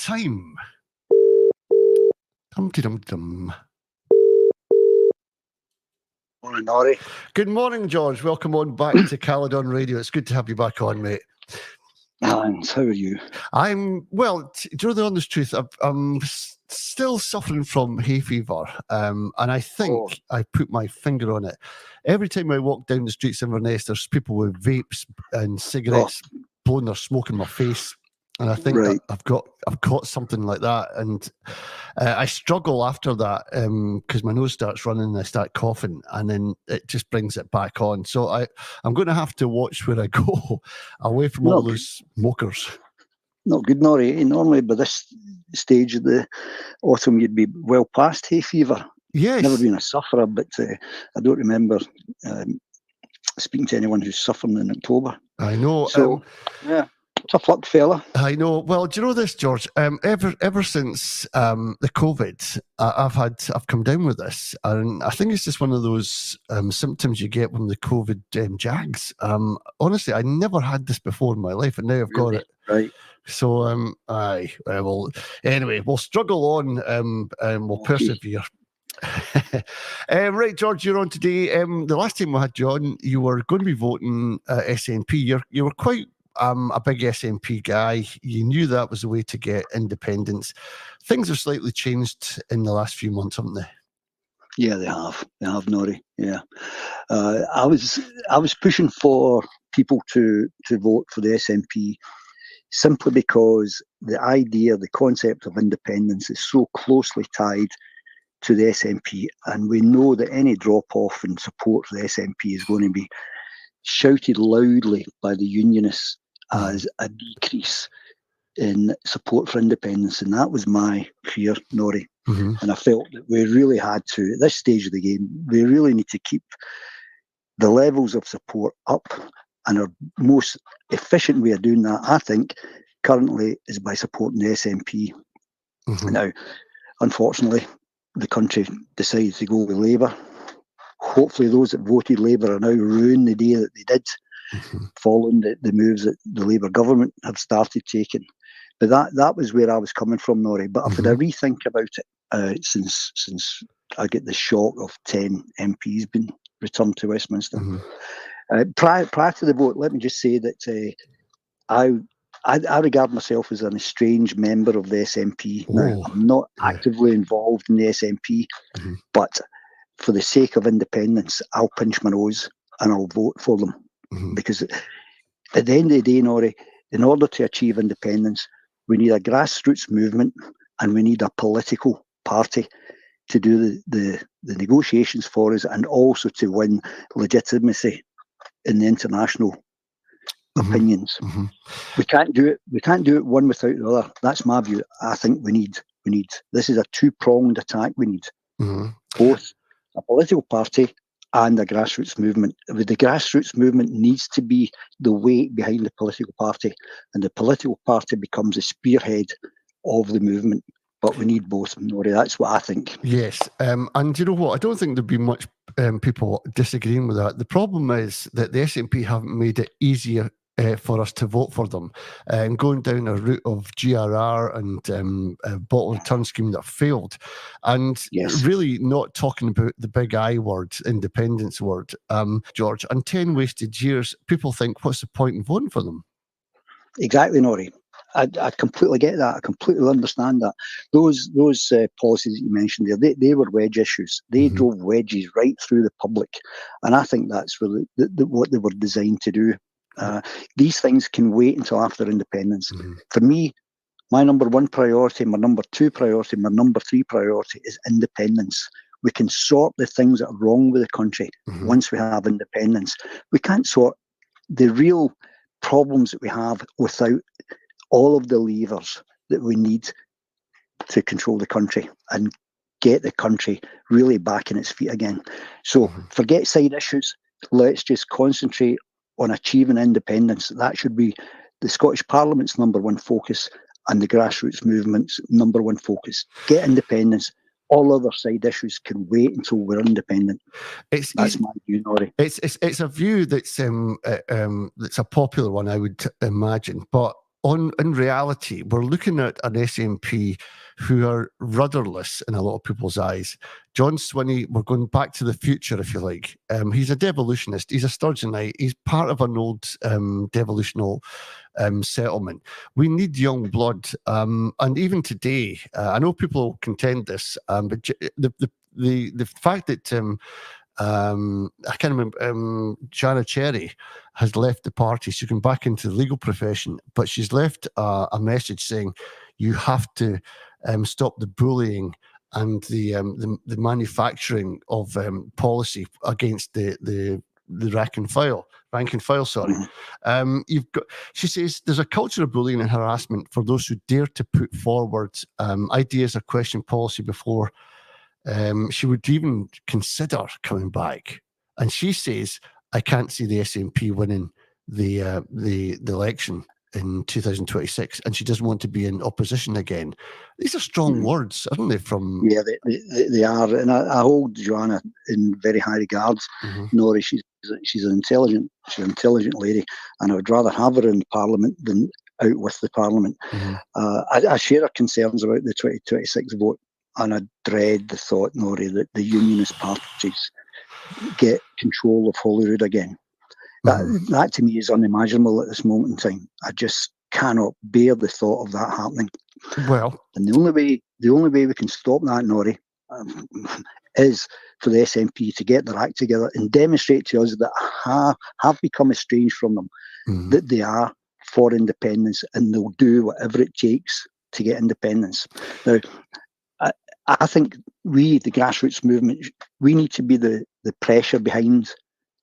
time. Dum-de-dum-dum. Morning, Norrie. Good morning, George. Welcome on back to Caledon Radio. It's good to have you back on, mate. Thanks. How are you? I'm, well, do you know the honest truth? I'm still suffering from hay fever. And I think I put my finger on it. Every time I walk down the streets of Inverness, there's people with vapes and cigarettes blowing their smoke in my face. And I think that I've got something like that. And I struggle after that because my nose starts running and I start coughing, and then it just brings it back on. So I'm going to have to watch where I go away from all those smokers. Not good, Norrie. Normally by this stage of the autumn, you'd be well past hay fever. Yes. Never been a sufferer, but I don't remember speaking to anyone who's suffering in October. I know. So, yeah. Tough luck, fella. I know. Well, do you know this, George? Ever since the COVID, I've come down with this, and I think it's just one of those symptoms you get from the COVID jags. Honestly, I never had this before in my life, and now I've got it. Right. So, well, anyway, we'll struggle on, and we'll persevere. Right, George, you're on today. The last time we had you on, you were going to be voting SNP. You were quite a big SNP guy. You knew that was the way to get independence. Things have slightly changed in the last few months, haven't they? Yeah, they have. They have, Norrie. Yeah, I was pushing for people to vote for the SNP simply because the idea, the concept of independence is so closely tied to the SNP, and we know that any drop off in support for the SNP is going to be shouted loudly by the unionists as a decrease in support for independence. And that was my fear, Norrie. Mm-hmm. And I felt that we really had to, at this stage of the game, we really need to keep the levels of support up. And our most efficient way of doing that, I think, currently is by supporting the SNP. Mm-hmm. Now, unfortunately, the country decided to go with Labour. Hopefully those that voted Labour are now ruined the day that they did, following the moves that the Labour government have started taking. But that was where I was coming from, Norrie. But I've had a rethink about it since I get the shock of 10 MPs being returned to Westminster. Prior to the vote, let me just say that I regard myself as an estranged member of the SNP. Now, I'm not actively involved in the SNP, but for the sake of independence, I'll pinch my nose and I'll vote for them. Because at the end of the day, Norrie, in order to achieve independence, we need a grassroots movement and we need a political party to do the negotiations for us, and also to win legitimacy in the international opinions. We can't do it. We can't do it one without the other. That's my view. I think we need. This is a two-pronged attack. We need both a political party and a grassroots movement. The grassroots movement needs to be the weight behind the political party, and the political party becomes the spearhead of the movement. But we need both, Norrie. That's what I think. Yes, and you know what? I don't think there'd be much people disagreeing with that. The problem is that the SNP haven't made it easier for us to vote for them, and going down a route of GRR and bottle return scheme that failed, and really not talking about the big I word, independence word, George, and 10 wasted years. People think, what's the point in voting for them? Exactly, Norrie. I completely get that. I completely understand that. Those policies that you mentioned there, they were wedge issues. They drove wedges right through the public, and I think that's really what they were designed to do. These things can wait until after independence. For me, my number one priority, my number two priority, my number three priority is independence. We can sort the things that are wrong with the country once we have independence. We can't sort the real problems that we have without all of the levers that we need to control the country and get the country really back in its feet again. So forget side issues. Let's just concentrate on achieving independence. That should be the Scottish Parliament's number one focus and the grassroots movement's number one focus. Get independence. All other side issues can wait until we're independent. That's my view, Norrie. It's a view that's a popular one, I would imagine, but in reality, we're looking at an SNP who are rudderless in a lot of people's eyes. John Swinney, we're going back to the future, if you like. He's a devolutionist. He's a Sturgeonite. He's part of an old devolutional settlement. We need young blood. And even today, I know people contend this, but the fact that I can't remember, Jana Cherry has left the party. She's gone back into the legal profession, but she's left a message saying you have to stop the bullying and the manufacturing of policy against the rank and file. She says there's a culture of bullying and harassment for those who dare to put forward ideas or question policy before she would even consider coming back. And she says, I can't see the SNP winning the election in 2026, and she doesn't want to be in opposition again. These are strong words, aren't they? Yeah, they are, and I hold Joanna in very high regards. Norrie, she's an intelligent lady, and I would rather have her in Parliament than out with the Parliament. I share her concerns about the 2026 vote, and I dread the thought, Norrie, that the unionist parties get control of Holyrood again. That to me is unimaginable at this moment in time. I just cannot bear the thought of that happening. Well, and the only way we can stop that, Norrie, is for the SNP to get their act together and demonstrate to us that have become estranged from them, that they are for independence and they'll do whatever it takes to get independence. Now, I think we, the grassroots movement, we need to be the pressure behind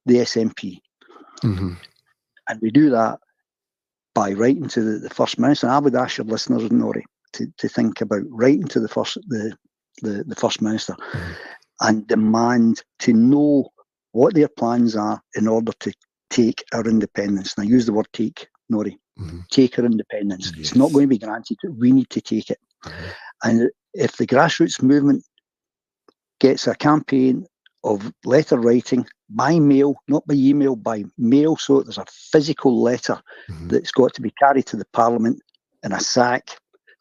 the SNP. And we do that by writing to the First Minister. And I would ask your listeners, Norrie, to think about writing to the First Minister and demand to know what their plans are in order to take our independence. And I use the word take, Norrie. Take our independence. Yes. It's not going to be granted. We need to take it. And if the grassroots movement gets a campaign of letter writing by mail, not by email, by mail, so there's a physical letter that's got to be carried to the Parliament in a sack,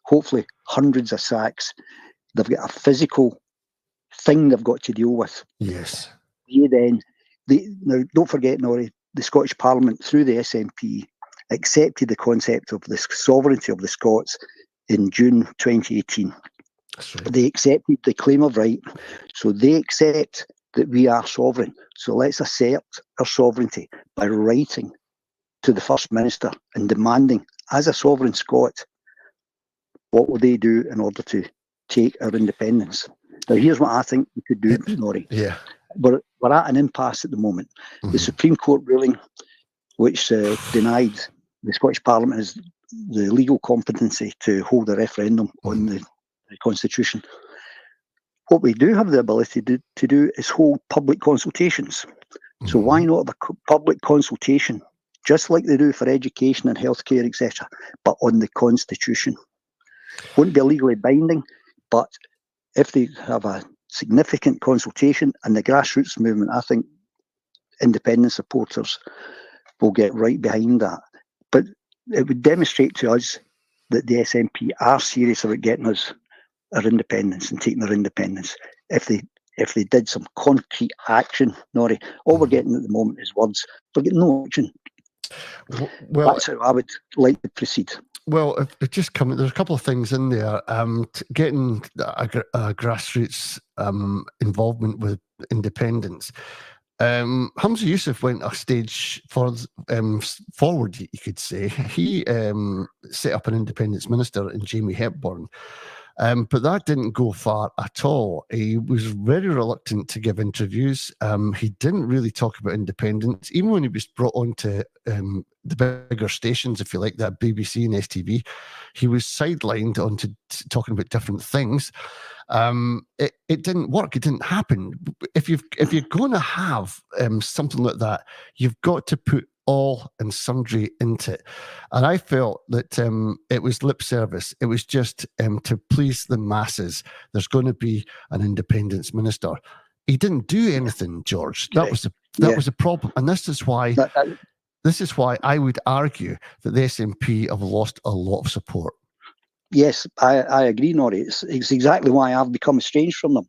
hopefully hundreds of sacks. They've got a physical thing they've got to deal with. Yes. Now, don't forget, Norrie, the Scottish Parliament, through the SNP, accepted the concept of the sovereignty of the Scots in June 2018. Right. They accepted the claim of right, so they accept that we are sovereign. So let's assert our sovereignty by writing to the First Minister and demanding, as a sovereign Scot, what will they do in order to take our independence? Now, here's what I think we could do, Norrie. Yeah. We're at an impasse at the moment. The Supreme Court ruling, which denied the Scottish Parliament has the legal competency to hold a referendum on the Constitution. What we do have the ability to do is hold public consultations. So why not have a public consultation, just like they do for education and healthcare, etc., but on the Constitution? Won't be legally binding, but if they have a significant consultation and the grassroots movement, I think independent supporters will get right behind that. But it would demonstrate to us that the SNP are serious about getting us our independence and taking our independence. If they did some concrete action, Norrie, all we're getting at the moment is words. We're getting no action. Well, that's how I would like to proceed. Well, it just there's a couple of things in there. Getting a grassroots involvement with independence. Humza Yousaf went a stage forward, you could say. He set up an independence minister in Jamie Hepburn. But that didn't go far at all. He was very reluctant to give interviews. He didn't really talk about independence, even when he was brought on to the bigger stations, if you like, that BBC and STV. He was sidelined onto talking about different things. It didn't work. It didn't happen. If you're going to have something like that, you've got to put all and sundry into it. And I felt that it was lip service. It was just to please the masses. There's going to be an independence minister. He didn't do anything, George. That was the problem. And this is why This is why I would argue that the SNP have lost a lot of support. Yes, I agree, Norrie. It's exactly why I've become estranged from them,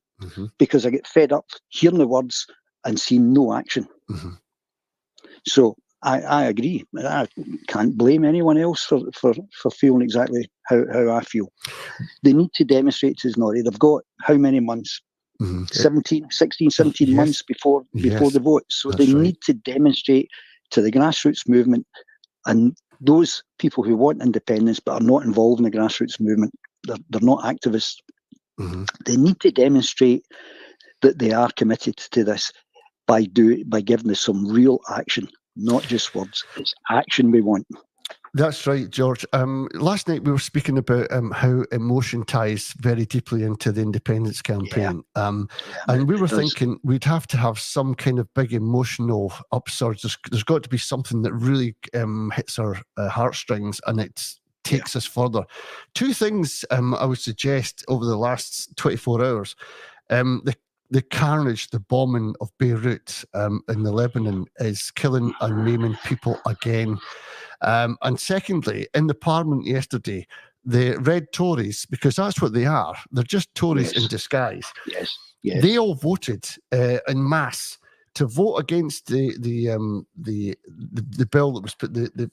because I get fed up hearing the words and seeing no action. So I agree. I can't blame anyone else for feeling exactly how I feel. They need to demonstrate to us, Norrie. They've got how many months? 16, 17 months before the vote. So they need to demonstrate to the grassroots movement and those people who want independence but are not involved in the grassroots movement. They're not activists. They need to demonstrate that they are committed to this by giving us some real action, not just words. It's action we want. That's right, George. Last night we were speaking about how emotion ties very deeply into the independence campaign. And we were thinking we'd have to have some kind of big emotional upsurge. There's got to be something that really hits our heartstrings and it takes us further. Two things I would suggest over the last 24 hours. The carnage, the bombing of Beirut in the Lebanon is killing and maiming people again. And secondly, in the Parliament yesterday, the Red Tories, because that's what they are, they're just Tories in disguise. They all voted en masse to vote against the bill that was put the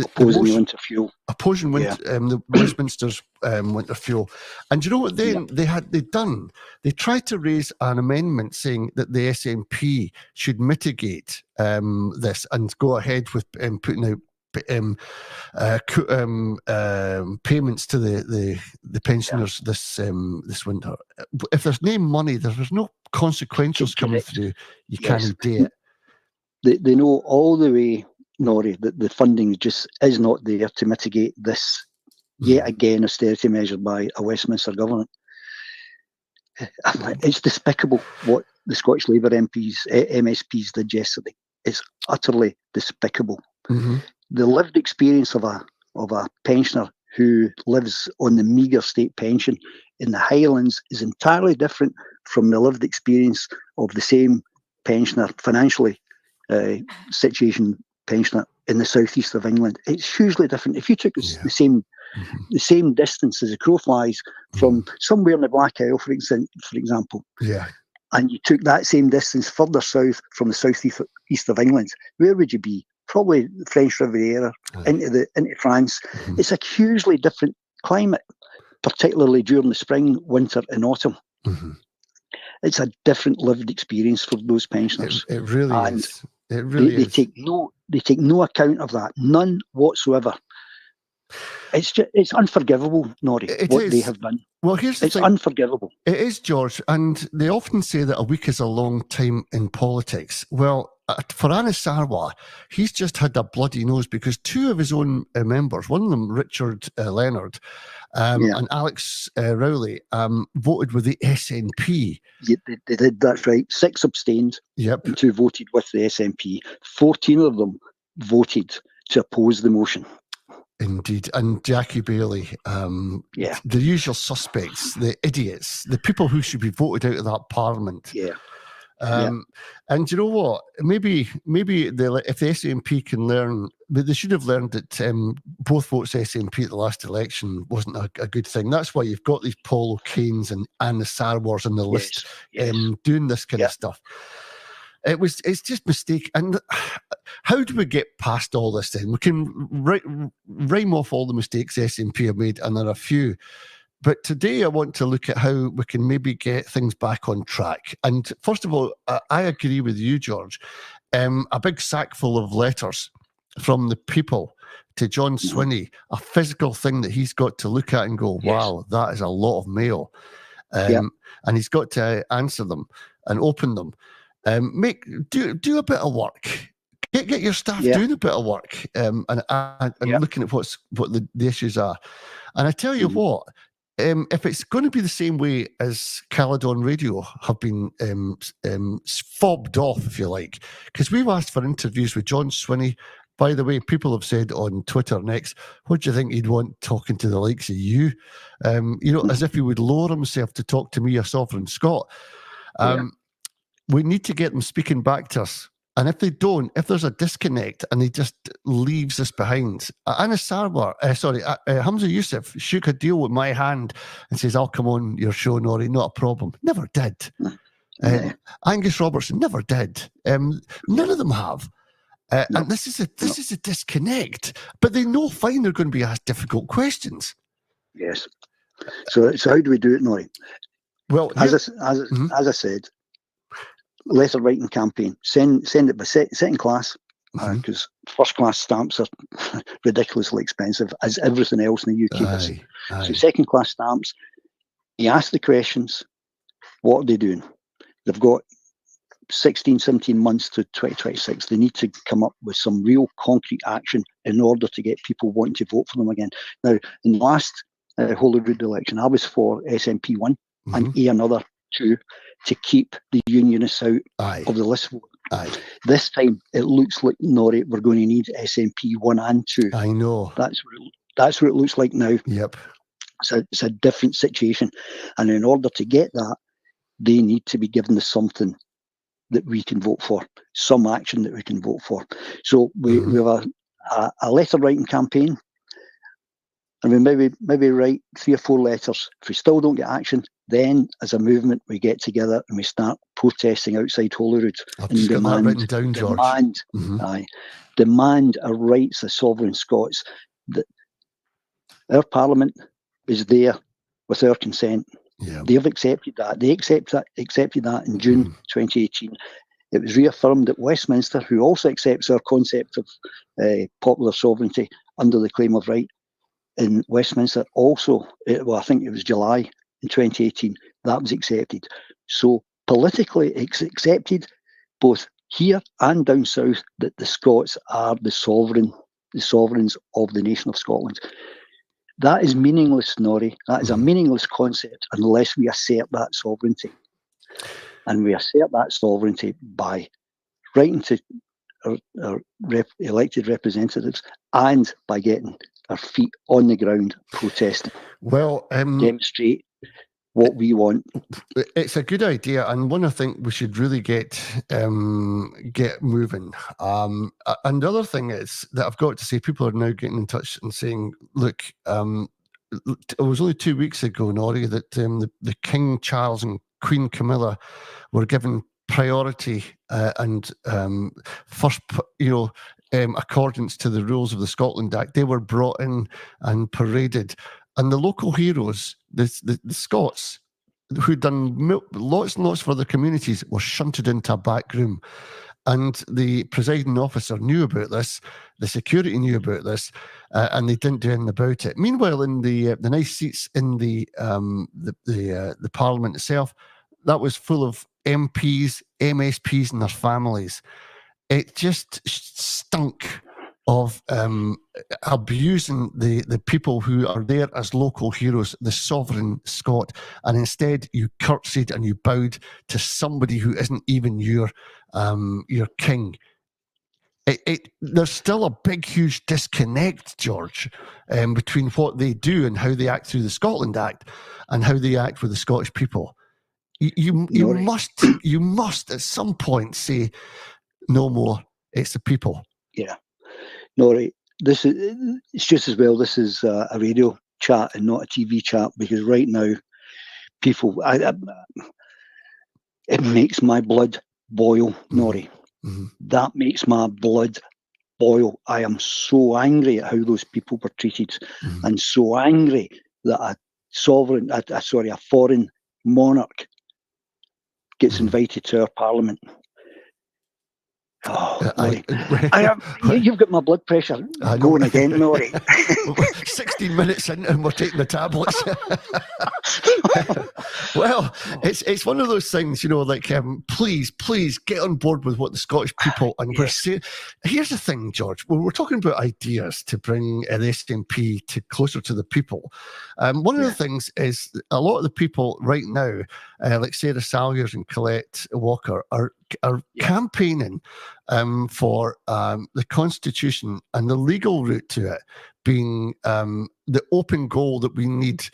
opposing winter fuel, opposing the Westminster's winter fuel. And you know what they'd done? They tried to raise an amendment saying that the SNP should mitigate this and go ahead with putting out payments to the pensioners this winter. If there's no money, there's no consequentials coming through. You can't do it. They know all the way, Norrie, that the funding just is not there to mitigate this yet again austerity measure by a Westminster government. It's despicable what the Scottish Labour MSPs did yesterday. It's utterly despicable. The lived experience of a pensioner who lives on the meagre state pension in the Highlands is entirely different from the lived experience of the same pensioner, financially situation pensioner in the southeast of England. It's hugely different. If you took the same distance as a crow flies from somewhere in the Black Isle, for example, and you took that same distance further south from the southeast of England, where would you be? Probably the French Riviera, into France. It's a hugely different climate, particularly during the spring, winter, and autumn. It's a different lived experience for those pensioners. It really is. It really is. They take no account of that, none whatsoever. It's unforgivable, Norrie, what they have done. Well, here's the thing. It's unforgivable. It is, George, and they often say that a week is a long time in politics. Well, for Anas Sarwar, he's just had a bloody nose because two of his own members, one of them Richard Leonard and Alex Rowley, voted with the SNP. They did, that's right. 6 abstained and 2 voted with the SNP. 14 of them voted to oppose the motion. Indeed. And Jackie Bailey, the usual suspects, the idiots, the people who should be voted out of that parliament. And you know what? Maybe if the SNP can learn, they should have learned that both votes SNP at the last election wasn't a good thing. That's why you've got these Paul O'Kanes and Anna Sarwars on the list doing this kind of stuff. It's just mistake. And how do we get past all this then? We can rhyme off all the mistakes SNP have made, and there are a few. But today I want to look at how we can maybe get things back on track. And first of all, I agree with you, George. A big sack full of letters from the people to John Swinney, a physical thing that he's got to look at and go, wow, that is a lot of mail. And he's got to answer them and open them. Do a bit of work. Get your staff doing a bit of work and looking at what the issues are. And I tell you what, if it's going to be the same way as Caledon Radio have been fobbed off, if you like, because we've asked for interviews with John Swinney. By the way, people have said on Twitter next, what do you think he'd want talking to the likes of you? As if he would lower himself to talk to me, a Sovereign Scot. We need to get them speaking back to us. And if they don't, if there's a disconnect and he just leaves us behind, Hamza Yousaf shook a deal with my hand and says, I'll come on your show, Norrie, not a problem. Never did. Angus Robertson never did. None of them have. And this is a disconnect. But they know fine they're going to be asked difficult questions. Yes. So how do we do it, Norrie? Well, as I said, letter writing campaign. Send it by second class, because first class stamps are ridiculously expensive, as everything else in the UK is. So second class stamps. You ask the questions. What are they doing? They've got 16, 17 months to 2026. They need to come up with some real concrete action in order to get people wanting to vote for them again. Now, in the last Holyrood election, I was for SNP 1 and another 2 to keep the unionists out of the list vote. This time, it looks like, Norrie, we're going to need SNP 1 and 2. I know. That's what it looks like now. Yep. It's a different situation. And in order to get that, they need to be given something that we can vote for, some action that we can vote for. So we have a letter writing campaign, and we maybe write 3 or 4 letters. If we still don't get action, then as a movement we get together and we start protesting outside Holyrood and demand our rights as sovereign Scots, that our Parliament is there with our consent. Yeah. They've accepted that. They accepted that in June 2018. It was reaffirmed at Westminster, who also accepts our concept of popular sovereignty under the claim of right. In Westminster also, I think it was July in 2018, that was accepted. So politically it's accepted, both here and down south, that the Scots are the sovereigns of the nation of Scotland. That is meaningless, Norrie. That is a meaningless concept unless we assert that sovereignty. And we assert that sovereignty by writing to our elected representatives and by getting our feet on the ground, protesting. Well, demonstrate what we want. It's a good idea, and one I think we should really get moving. And the other thing is that I've got to say, people are now getting in touch and saying, look, it was only 2 weeks ago, Norrie, that the King Charles and Queen Camilla were given priority and first, accordance to the rules of the Scotland Act. They were brought in and paraded, and the local heroes, the Scots, who'd done lots and lots for their communities, were shunted into a back room. And the presiding officer knew about this, the security knew about this, and they didn't do anything about it. Meanwhile, in the nice seats in the Parliament itself, that was full of MPs, MSPs and their families. It just stunk of abusing the people who are there as local heroes, the sovereign Scot, and instead you curtsied and you bowed to somebody who isn't even your king. There's still a big, huge disconnect, George, between what they do and how they act through the Scotland Act and how they act with the Scottish people. You must at some point say, no more, it's the people. Yeah. Norrie, it's just as well this is a radio chat and not a TV chat, because right now, people, it makes my blood boil, Norrie. Mm-hmm. That makes my blood boil. I am so angry at how those people were treated, and so angry that a foreign monarch gets invited to our Parliament. Oh, you've got my blood pressure going again, Norrie. 16 minutes in and we're taking the tablets. Well, it's one of those things, like, please get on board with what the Scottish people and we're saying. Here's the thing, George. When we're talking about ideas to bring the SNP closer to the people, one of the things is a lot of the people right now, like Sarah Salyers and Colette Walker, are campaigning for the Constitution and the legal route to it being the open goal that we need.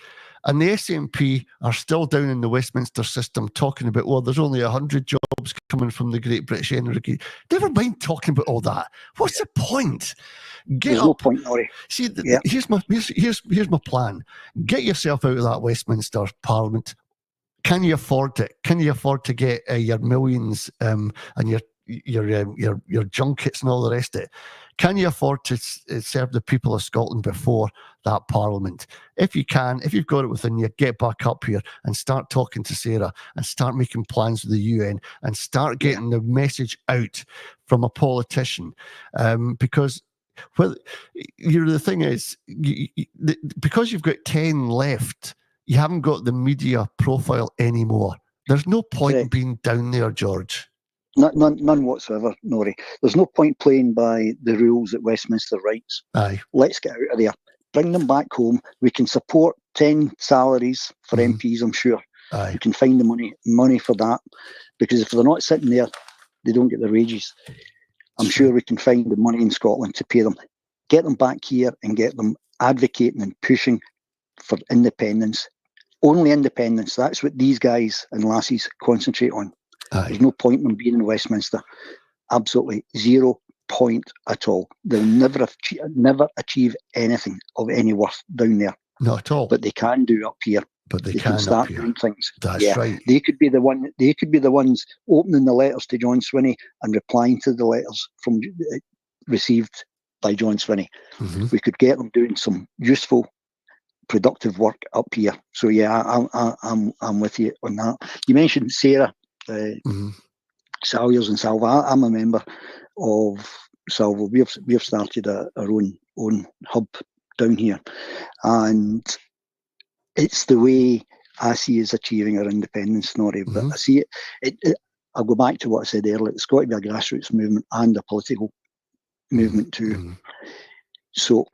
And the SNP are still down in the Westminster system talking about, well, there's only 100 jobs coming from the Great British Energy. Never mind talking about all that. What's the point? There's no point, Norrie. See, here's my plan. Get yourself out of that Westminster Parliament. Can you afford it? Can you afford to get your millions and your junkets and all the rest of it? Can you afford to serve the people of Scotland before that Parliament? If you can, if you've got it within you, get back up here and start talking to Sarah and start making plans with the UN and start getting the message out from a politician. Because the thing is, because you've got 10 left, you haven't got the media profile anymore. There's no point in being down there, George. None whatsoever, Norrie. There's no point playing by the rules that Westminster writes. Aye. Let's get out of there. Bring them back home. We can support 10 salaries for MPs, I'm sure. Aye. We can find the money for that. Because if they're not sitting there, they don't get their wages. I'm sure we can find the money in Scotland to pay them. Get them back here and get them advocating and pushing for independence. Only independence. That's what these guys and lassies concentrate on. Aye. There's no point in them being in Westminster. Absolutely 0 point at all. They'll never achieve anything of any worth down there. Not at all. But they can do up here. But they can start doing things. That's right. They could be the ones opening the letters to John Swinney and replying to the letters from received by John Swinney. Mm-hmm. We could get them doing some useful, productive work up here. So I'm with you on that. You mentioned Sarah. Salyers and Salva. I'm a member of Salva. We've started our own hub down here, and it's the way I see us achieving our independence, Norrie. But I see it. I'll go back to what I said earlier. It's got to be a grassroots movement and a political movement too. So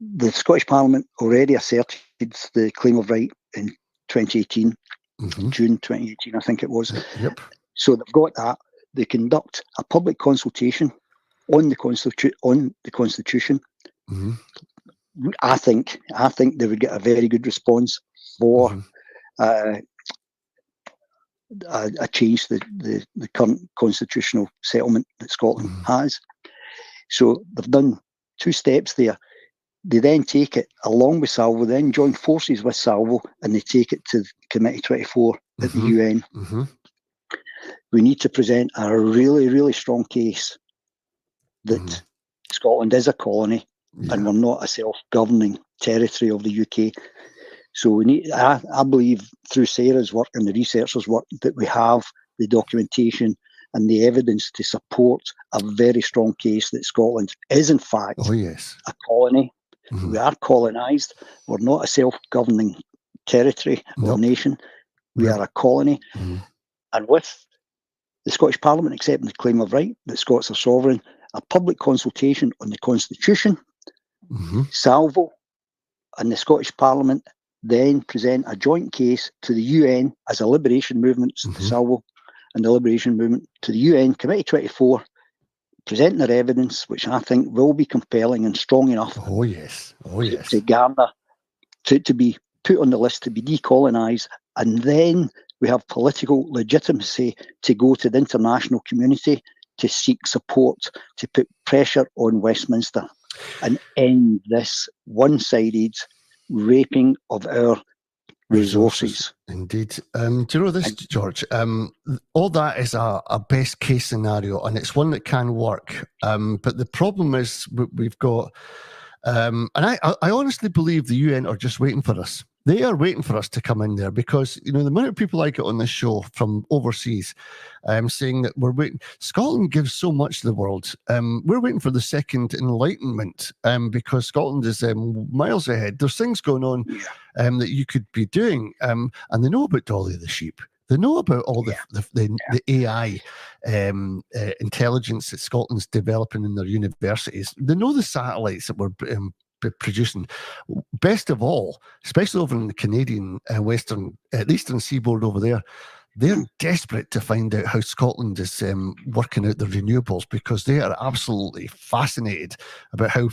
the Scottish Parliament already asserted the claim of right in 2018. June 2018, I think it was. Yep. So they've got that. They conduct a public consultation on the Constitution. I think they would get a very good response for a change to the current constitutional settlement that Scotland has. So they've done 2 steps there. They then take it along with Salvo, then join forces with Salvo, and they take it to Committee 24 at the UN. We need to present a really, really strong case that Scotland is a colony and we're not a self-governing territory of the UK. So we need. I believe through Sarah's work and the researchers' work that we have the documentation and the evidence to support a very strong case that Scotland is in fact a colony. We are colonised. We're not a self-governing territory or nation. We are a colony. And with the Scottish Parliament accepting the claim of right that Scots are sovereign, a public consultation on the Constitution, Salvo and the Scottish Parliament then present a joint case to the UN as a liberation movement, Salvo and the liberation movement to the UN Committee 24, presenting their evidence, which I think will be compelling and strong enough to garner, to be put on the list to be decolonised. And then we have political legitimacy to go to the international community to seek support, to put pressure on Westminster and end this one-sided raping of our resources. Indeed. Do you know this, George? All that is a best case scenario, and it's one that can work. But the problem is we've got, and I honestly believe the UN are just waiting for us. They are waiting for us to come in there because, the amount of people I get on this show from overseas saying that we're waiting. Scotland gives so much to the world. We're waiting for the second enlightenment because Scotland is miles ahead. There's things going on that you could be doing. And they know about Dolly the sheep. They know about all the AI intelligence that Scotland's developing in their universities. They know the satellites that we're producing. Best of all, especially over in the Canadian the eastern seaboard over there, they're desperate to find out how Scotland is working out the renewables because they are absolutely fascinated about how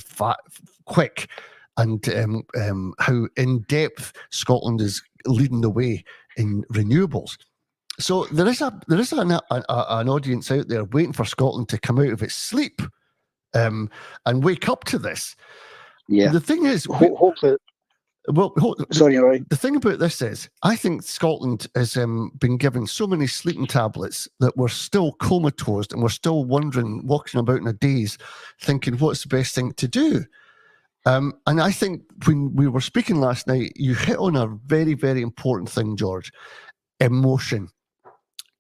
quick and how in depth Scotland is leading the way in renewables. So there is an audience out there waiting for Scotland to come out of its sleep and wake up to this. Yeah. The thing is, hopefully. Sorry, Norrie. The thing about this is, I think Scotland has been given so many sleeping tablets that we're still comatose and we're still wondering, walking about in a daze, thinking what's the best thing to do. And I think when we were speaking last night, you hit on a very, very important thing, George: emotion.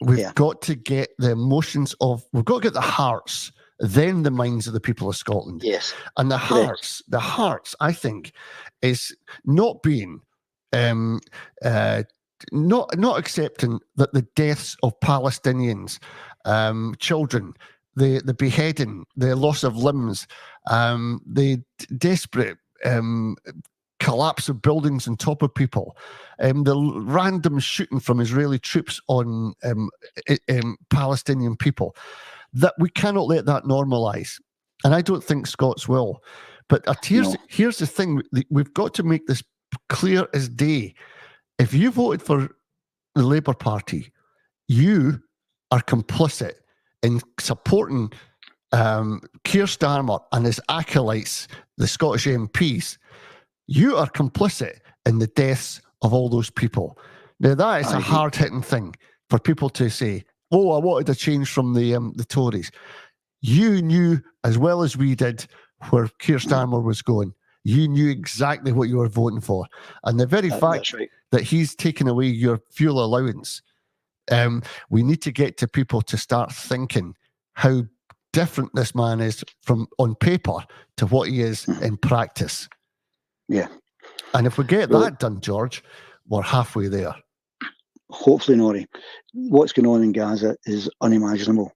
We've got to get the emotions we've got to get the hearts, then the minds of the people of Scotland. Yes. And the hearts, I think, is not being, not accepting that the deaths of Palestinians, children, the beheading, the loss of limbs, the desperate collapse of buildings on top of people, the random shooting from Israeli troops on Palestinian people, that we cannot let that normalise. And I don't think Scots will. But here's the thing. We've got to make this clear as day. If you voted for the Labour Party, you are complicit in supporting Keir Starmer and his acolytes, the Scottish MPs. You are complicit in the deaths of all those people. Now, that is a hard-hitting thing for people to say, oh, I wanted a change from the Tories. You knew as well as we did where Keir Starmer was going. You knew exactly what you were voting for. And the very fact that he's taken away your fuel allowance, we need to get to people to start thinking how different this man is from on paper to what he is in practice. Yeah. And if we get that done, George, we're halfway there. Hopefully, Norrie. What's going on in Gaza is unimaginable.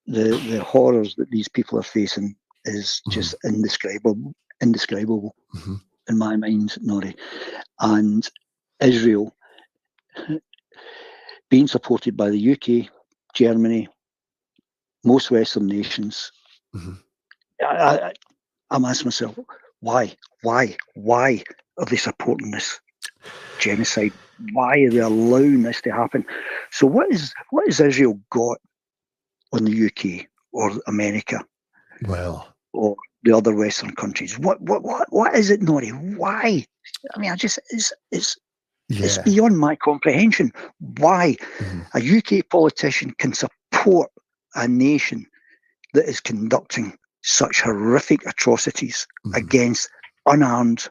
The horrors that these people are facing is just indescribable in my mind, Norrie. And Israel, being supported by the UK, Germany, most Western nations, I'm asking myself, why are they supporting this genocide? Why are they allowing this to happen? So what is Israel got on the UK or America? Well, or the other Western countries? What is it, Norrie? Why? I mean, it's beyond my comprehension. Why a UK politician can support a nation that is conducting such horrific atrocities against unarmed,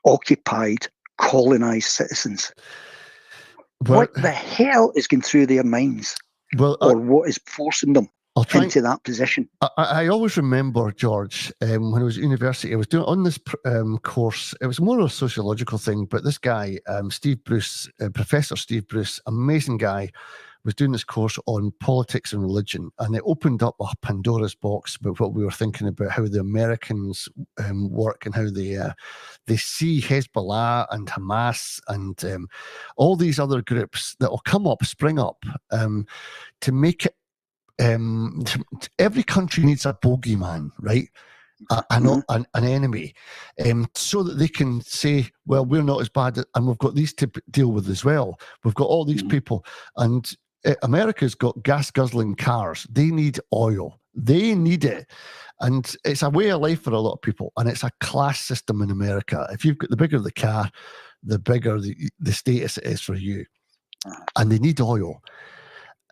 occupied, colonized citizens. What the hell is going through their minds? Or what is forcing them into that position? I always remember, George, when I was at university, I was doing on this course. It was more of a sociological thing, but this guy, Steve Bruce, Professor Steve Bruce, amazing guy, was doing this course on politics and religion, and it opened up a Pandora's box about what we were thinking about how the Americans work and how they see Hezbollah and Hamas and all these other groups that will spring up to make it. Every country needs a bogeyman, right? An enemy, so that they can say, well, we're not as bad, and we've got these to deal with as well. We've got all these people, and America's got gas-guzzling cars. They need oil. They need it. And it's a way of life for a lot of people, and it's a class system in America. If you've got the bigger the car, the bigger the status it is for you. And they need oil.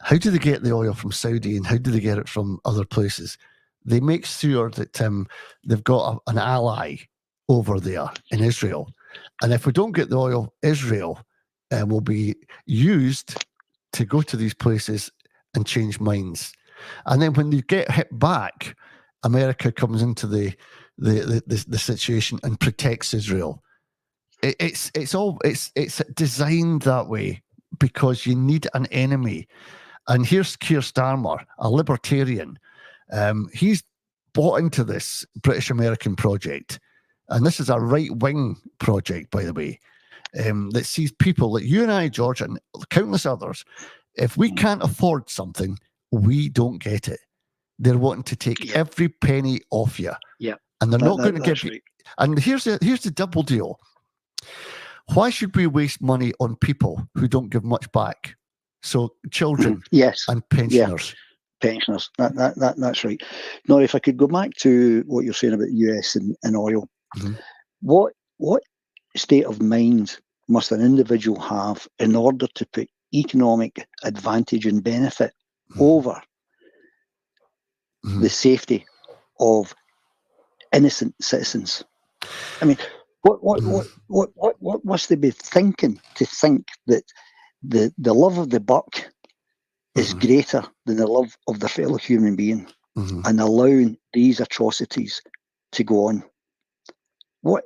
How do they get the oil from Saudi, and how do they get it from other places? They make sure that they've got an ally over there in Israel. And if we don't get the oil, Israel will be used to go to these places and change minds. And then when they get hit back, America comes into the situation and protects Israel. It's designed that way because you need an enemy. And here's Keir Starmer, a libertarian. He's bought into this British-American project. And this is a right-wing project, by the way, that sees people like you and I, George, and countless others. If we can't afford something, we don't get it. They're wanting to take every penny off you. Yeah. and they're not going to that's give. right. And here's the double deal. Why should we waste money on people who don't give much back? So children, yes, and pensioners. Pensioners. That's right. Now, if I could go back to what you're saying about the US and oil, what state of mind must an individual have in order to put economic advantage and benefit over the safety of innocent citizens? I mean, what must they be thinking to think that the love of the buck is greater than the love of their fellow human being, and allowing these atrocities to go on? We're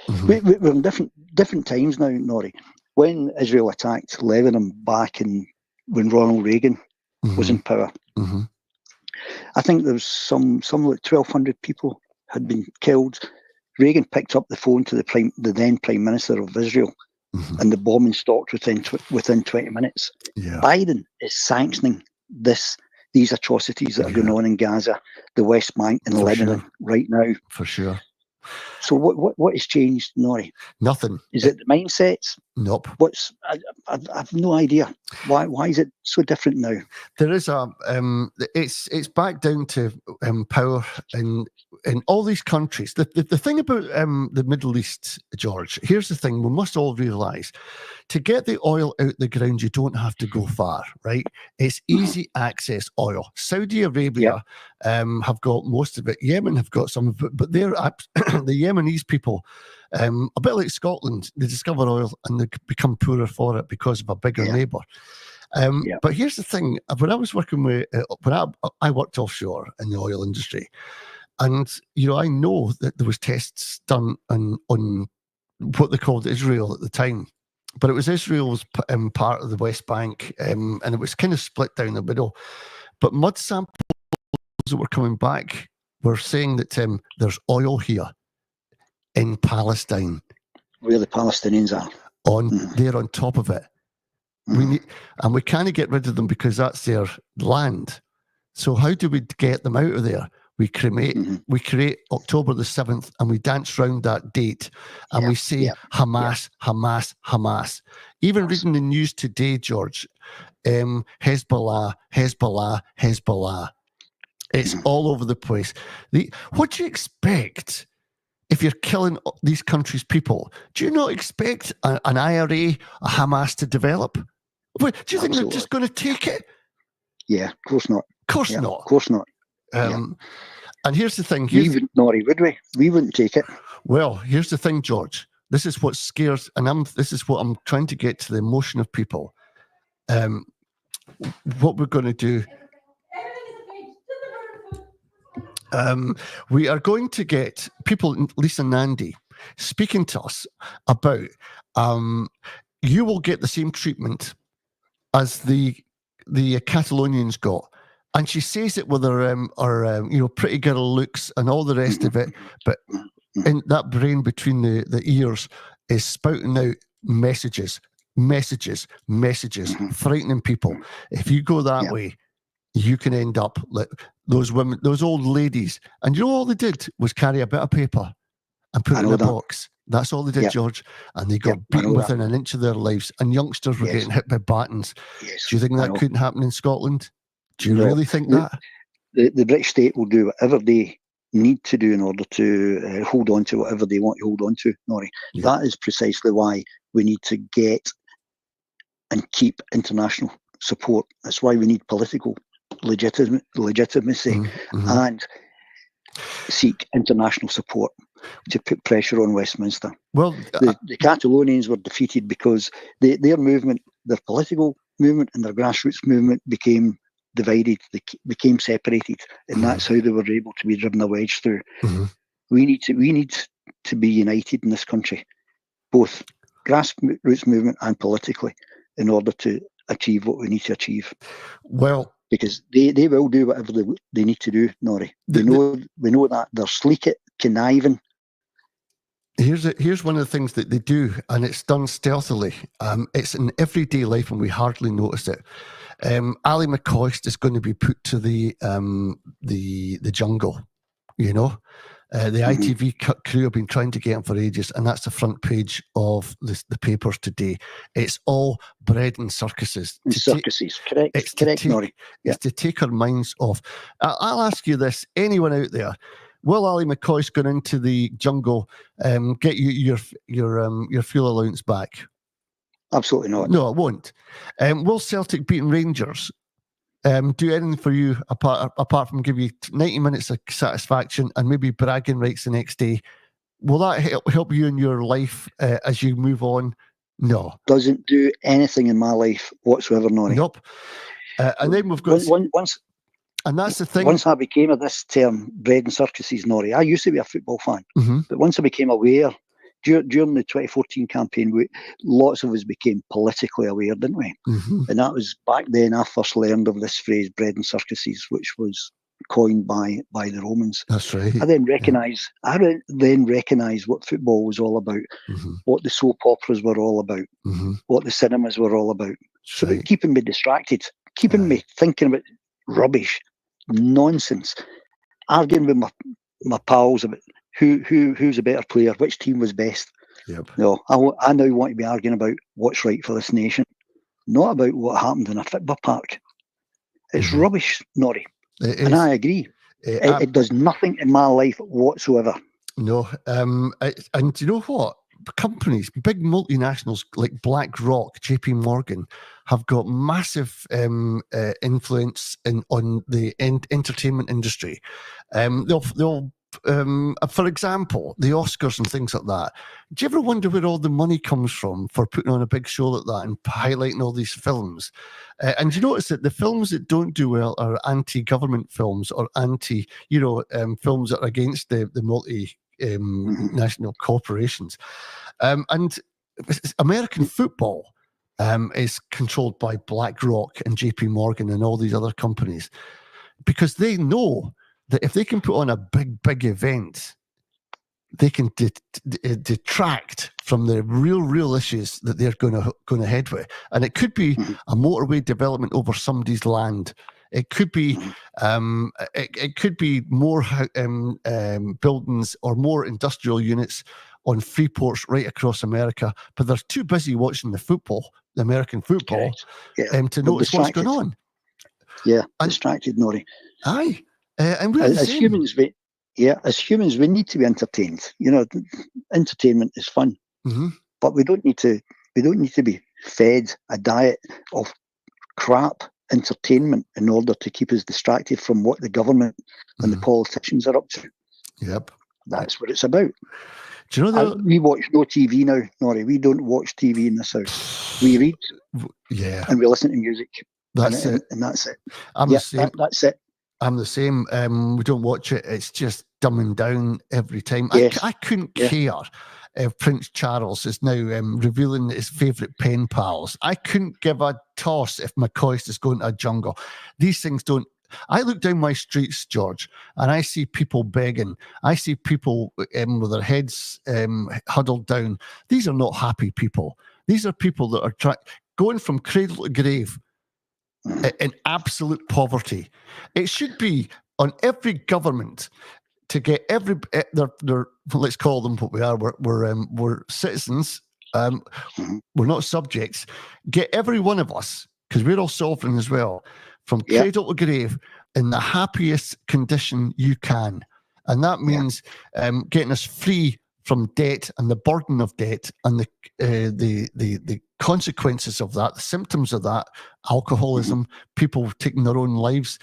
in different times now, Norrie. When Israel attacked Lebanon back when Ronald Reagan was in power, I think there was some like 1,200 people had been killed. Reagan picked up the phone to the then Prime Minister of Israel, and the bombing stopped within 20 minutes. Yeah. Biden is sanctioning these atrocities that are going on in Gaza, the West Bank, and Lebanon right now. For sure. So what has changed, Norrie? Nothing. Is it the mindsets? Nope. I've no idea. Why is it so different now? There is it's back down to power in all these countries. The thing about the Middle East, George, here's the thing we must all realise. To get the oil out the ground, you don't have to go far, right? It's easy access oil. Saudi Arabia have got most of it. Yemen have got some of it, but they're the Yemenis people, a bit like Scotland, they discover oil and they become poorer for it because of a bigger neighbour. But here's the thing: when I was working with, I worked offshore in the oil industry, and I know that there was tests done on what they called Israel at the time. But it was Israel's part of the West Bank, and it was kind of split down the middle. But mud samples that were coming back were saying that there's oil here in Palestine. Where the Palestinians are. They're on top of it. We can't get rid of them because that's their land. So how do we get them out of there? We create October the 7th, and we dance round that date, and we say Hamas, Hamas, Hamas. Even reading the news today, George, Hezbollah, Hezbollah, Hezbollah. It's all over the place. What do you expect if you're killing these countries' people? Do you not expect an IRA, a Hamas to develop? Do you think they're just going to take it? Yeah, of course not. Of course not. Of course not. And here's the thing. We wouldn't, Norrie, would we? We wouldn't take it. Well, here's the thing, George. This is what scares, and this is what I'm trying to get to the emotion of people. What we're going to do. We are going to get people, Lisa Nandy, speaking to us about you will get the same treatment as the Catalonians got. And she says it with her pretty girl looks and all the rest of it, but in that brain between the ears is spouting out messages, frightening people. If you go that way, you can end up like those women, those old ladies. And all they did was carry a bit of paper and put it in a box. That's all they did, George. And they got beaten within an inch of their lives. And youngsters were getting hit by batons. Yes, do you think that couldn't happen in Scotland? Do you really think that? The British state will do whatever they need to do in order to hold on to whatever they want to hold on to, Norrie. Yeah. That is precisely why we need to get and keep international support. That's why we need political legitimacy and seek international support to put pressure on Westminster. Well, the Catalonians were defeated because their movement, their political movement and their grassroots movement became divided, they became separated, and that's how they were able to be driven a wedge through. We need to be united in this country, both grassroots movement and politically, in order to achieve what we need to achieve. Well, because they will do whatever they need to do, Norrie. We know that they're sleek at conniving. Here's one of the things that they do, and it's done stealthily. It's in everyday life, and we hardly notice it. Ali McCoist is going to be put to the jungle, The ITV crew have been trying to get him for ages, and that's the front page of the papers today. It's all bread and circuses. Circuses, correct, Norrie. It's to take our minds off. I'll ask you this, anyone out there, will Ali McCoy's going into the jungle get you your fuel allowance back? Absolutely not. No, it won't. Will Celtic beating Rangers do anything for you apart from give you 90 minutes of satisfaction and maybe bragging rights the next day? Will that help you in your life as you move on? No. Doesn't do anything in my life whatsoever, Norrie. Nope. And then we've got... And that's the thing. Once I became of this term, bread and circuses, Norrie, I used to be a football fan, but once I became aware, during the 2014 campaign, lots of us became politically aware, didn't we? And that was back then I first learned of this phrase, bread and circuses, which was coined by the Romans. That's right. I then recognised what football was all about, what the soap operas were all about, what the cinemas were all about. So about keeping me distracted, keeping me thinking about rubbish, nonsense, arguing with my pals about who's a better player, which team was best. No, I now want to be arguing about what's right for this nation, not about what happened in a football park. It's rubbish, Norrie. And I agree. It does nothing in my life whatsoever. No. And you know what? Companies, big multinationals like BlackRock, JP Morgan, have got massive influence on the entertainment industry. They'll for example, the Oscars and things like that. Do you ever wonder where all the money comes from for putting on a big show like that and highlighting all these films? And you notice that the films that don't do well are anti-government films or films that are against the multinational corporations. And American football is controlled by BlackRock and JP Morgan and all these other companies because they know that if they can put on a big event, they can detract from the real issues that they're going to head with. And it could be a motorway development over somebody's land. It could be it could be more buildings or more industrial units on free ports right across America. But they're too busy watching the American football, to notice what's going on. Yeah, distracted, Norrie. Aye. And we're as humans, we need to be entertained. You know, entertainment is fun, but we don't need to be fed a diet of crap entertainment in order to keep us distracted from what the government and the politicians are up to. Yep, that's what it's about. Do you know we watch no TV now, Norrie? We don't watch TV in this house. We read, and we listen to music. That's it. And that's it. I'm the same. That's it. I'm the same. We don't watch it. It's just dumbing down every time. Yes. I couldn't care if Prince Charles is now revealing his favourite pen pals. I couldn't give a toss if McCoist is going to a jungle. These things don't... I look down my streets, George, and I see people begging. I see people with their heads huddled down. These are not happy people. These are people that are going from cradle to grave in absolute poverty. It should be on every government to get their let's call them what we are. We're citizens. We're not subjects. Get every one of us, because we're all sovereign as well, from cradle to grave in the happiest condition you can, and that means getting us free from debt and the burden of debt and the consequences of that, the symptoms of that, alcoholism, people taking their own lives,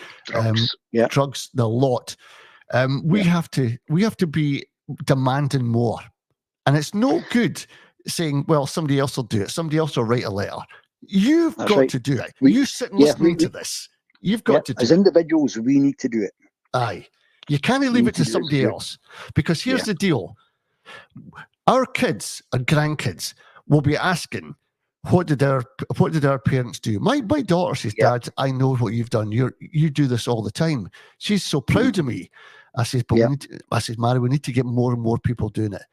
drugs, the lot. We have to be demanding more, and it's no good saying, "Well, somebody else will do it. Somebody else will write a letter." You've got to do it. You sit and listening to this. You've got to do it. As individuals, we need to do it. Aye. You can't leave it to somebody else, because here's the deal. Our kids and grandkids will be asking, what did our parents do? My daughter says, "Dad, I know what you've done. You do this all the time." She's so proud of me. I says, "Mary, we need to get more and more people doing it.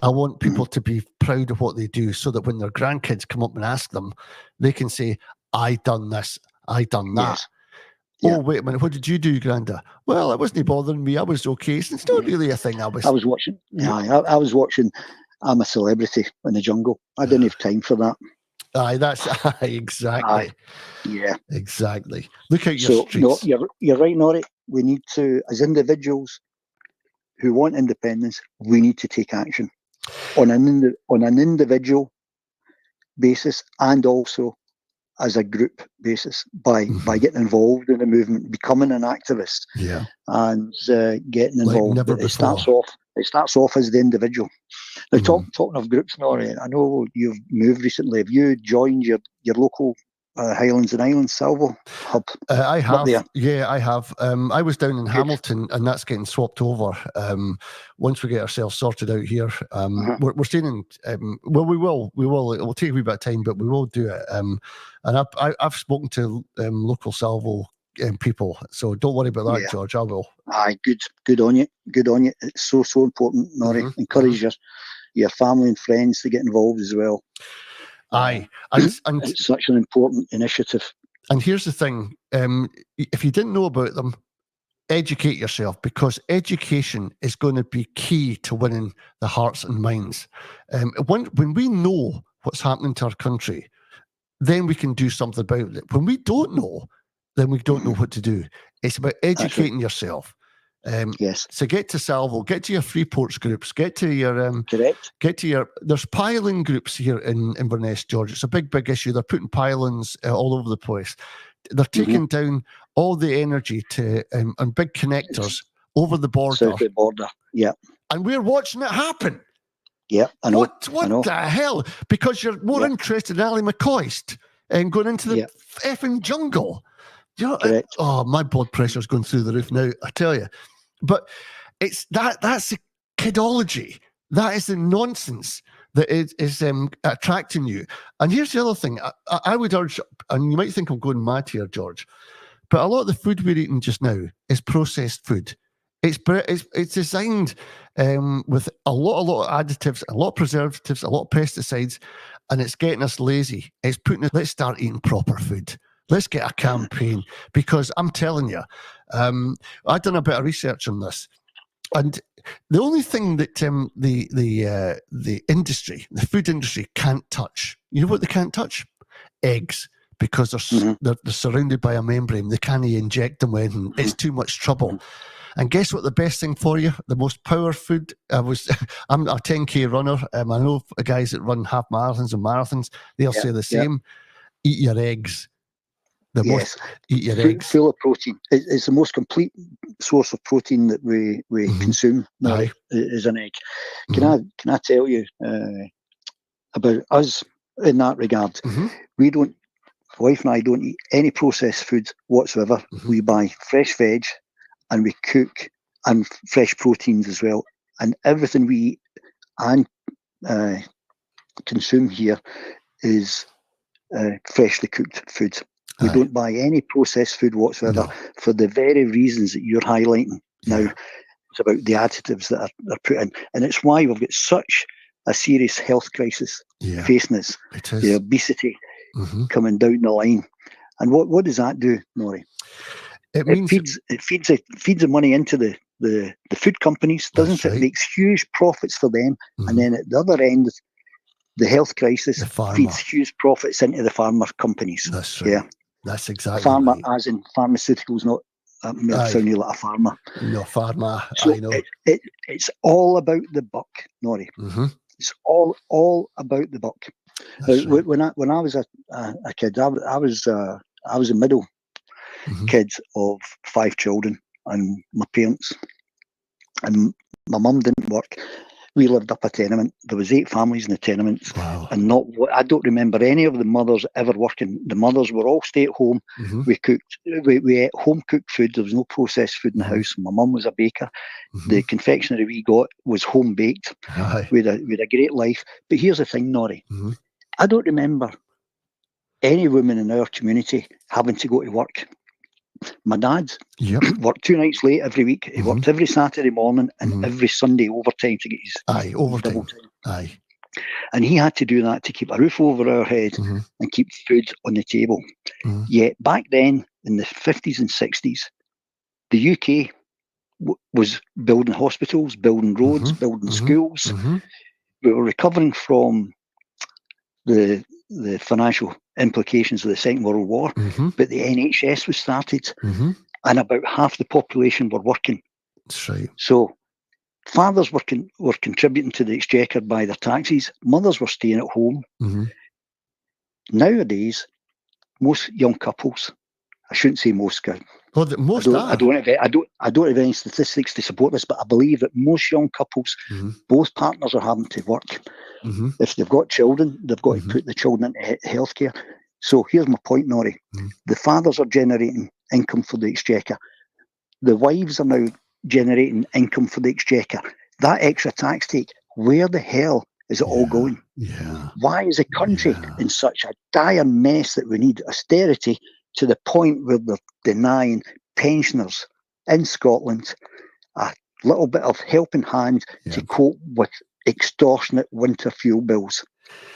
I want people to be proud of what they do, so that when their grandkids come up and ask them, they can say, I done this, I done that." Oh, wait a minute, what did you do, Granda? Well, it wasn't bothering me. I was okay. It's not really a thing. I was watching. I was watching I'm a Celebrity in the Jungle. I didn't have time for that. Aye, that's exactly. Yeah. Exactly. Look out your streets. No, you're right, Norrie. We need to, as individuals who want independence, we need to take action on an individual basis and also as a group basis by getting involved in the movement, becoming an activist, and getting involved. Like never before. It starts off as the individual. Now, talking of groups, Norrie, I know you've moved recently. Have you joined your local Highlands and Islands Salvo hub? I have. Yeah, I have. I was down in Hamilton, and that's getting swapped over. Once we get ourselves sorted out here, we're staying in. Well, we will. It will take a wee bit of time, but we will do it. And I've spoken to local Salvo people, so don't worry about that, George. I will. Aye, good on you. Good on you. It's so important, Norrie. Encourage your family and friends to get involved as well. Aye, and it's such an important initiative. And here's the thing: if you didn't know about them, educate yourself, because education is going to be key to winning the hearts and minds. When we know what's happening to our country, then we can do something about it. When we don't know, then we don't know what to do. It's about educating yourself. Yes. So get to Salvo, get to your free ports groups, get to your there's piling groups here in Inverness, George. It's a big issue. They're putting pylons all over the place. They're taking down all the energy to and big connectors over the border. South of the border, yeah. And we're watching it happen. Yeah, I know. What the hell? Because you're more interested in Ali McCoist and going into the effing jungle. You know, my blood pressure's going through the roof now, I tell you. But it's that's the kidology. That is the nonsense that is attracting you. And here's the other thing. I would urge, and you might think I'm going mad here, George, but a lot of the food we're eating just now is processed food. It's designed with a lot of additives, a lot of preservatives, a lot of pesticides, and it's getting us lazy. It's putting us, let's start eating proper food. Let's get a campaign, because I'm telling you, I've done a bit of research on this, and the only thing that the industry, the food industry, can't touch, you know what they can't touch? Eggs, because they're surrounded by a membrane. They can't inject them when it's too much trouble. And guess what? The best thing for you, the most power food. I'm a 10K runner. I know guys that run half marathons and marathons. They'll say the same. Eat your eggs. Eat your eggs. Full of protein. It's the most complete source of protein that we consume now is an egg. Can I tell you about us in that regard? We don't, my wife and I don't eat any processed foods whatsoever. We buy fresh veg and we cook, and fresh proteins as well. And everything we eat and consume here is freshly cooked food. We don't buy any processed food whatsoever for the very reasons that you're highlighting now. It's about the additives that are put in. And it's why we've got such a serious health crisis facing us. The obesity coming down the line. And what does that do, Norrie? It feeds the money into the food companies, doesn't it? It makes huge profits for them. And then at the other end, the health crisis feeds huge profits into the farmer companies. That's right. Yeah. That's exactly pharma, right. as in pharmaceuticals, not sound you like a farmer. No, pharma, so I know. It's all about the buck, Norrie. It's all about the buck. Right. When I was a kid, I was a middle kid of 5 children, and my parents and my mum didn't work. We lived up a tenement. There was 8 families in the tenements, and I don't remember any of the mothers ever working. The mothers were all stay at home. We cooked. We ate home cooked food. There was no processed food in the house. My mum was a baker. The confectionery we got was home baked. We had a great life. But here's the thing, Norrie. I don't remember any women in our community having to go to work. My dad worked 2 nights late every week. He worked every Saturday morning and every Sunday overtime to get his overtime. Double time. And he had to do that to keep a roof over our head and keep food on the table. Yet back then, in the 50s and 60s, the UK was building hospitals, building roads, building schools. We were recovering from the financial implications of the Second World War, but the NHS was started, and about half the population were working. That's right. So fathers were contributing to the exchequer by their taxes. Mothers were staying at home. Nowadays, most young couples, I shouldn't say most, Well, most I don't have any statistics to support this, but I believe that most young couples, both partners are having to work. If they've got children, they've got to put the children into healthcare. So here's my point, Norrie. The fathers are generating income for the exchequer. The wives are now generating income for the exchequer. That extra tax take, where the hell is it all going? Why is the country in such a dire mess that we need austerity to the point where they're denying pensioners in Scotland a little bit of helping hand to cope with extortionate winter fuel bills?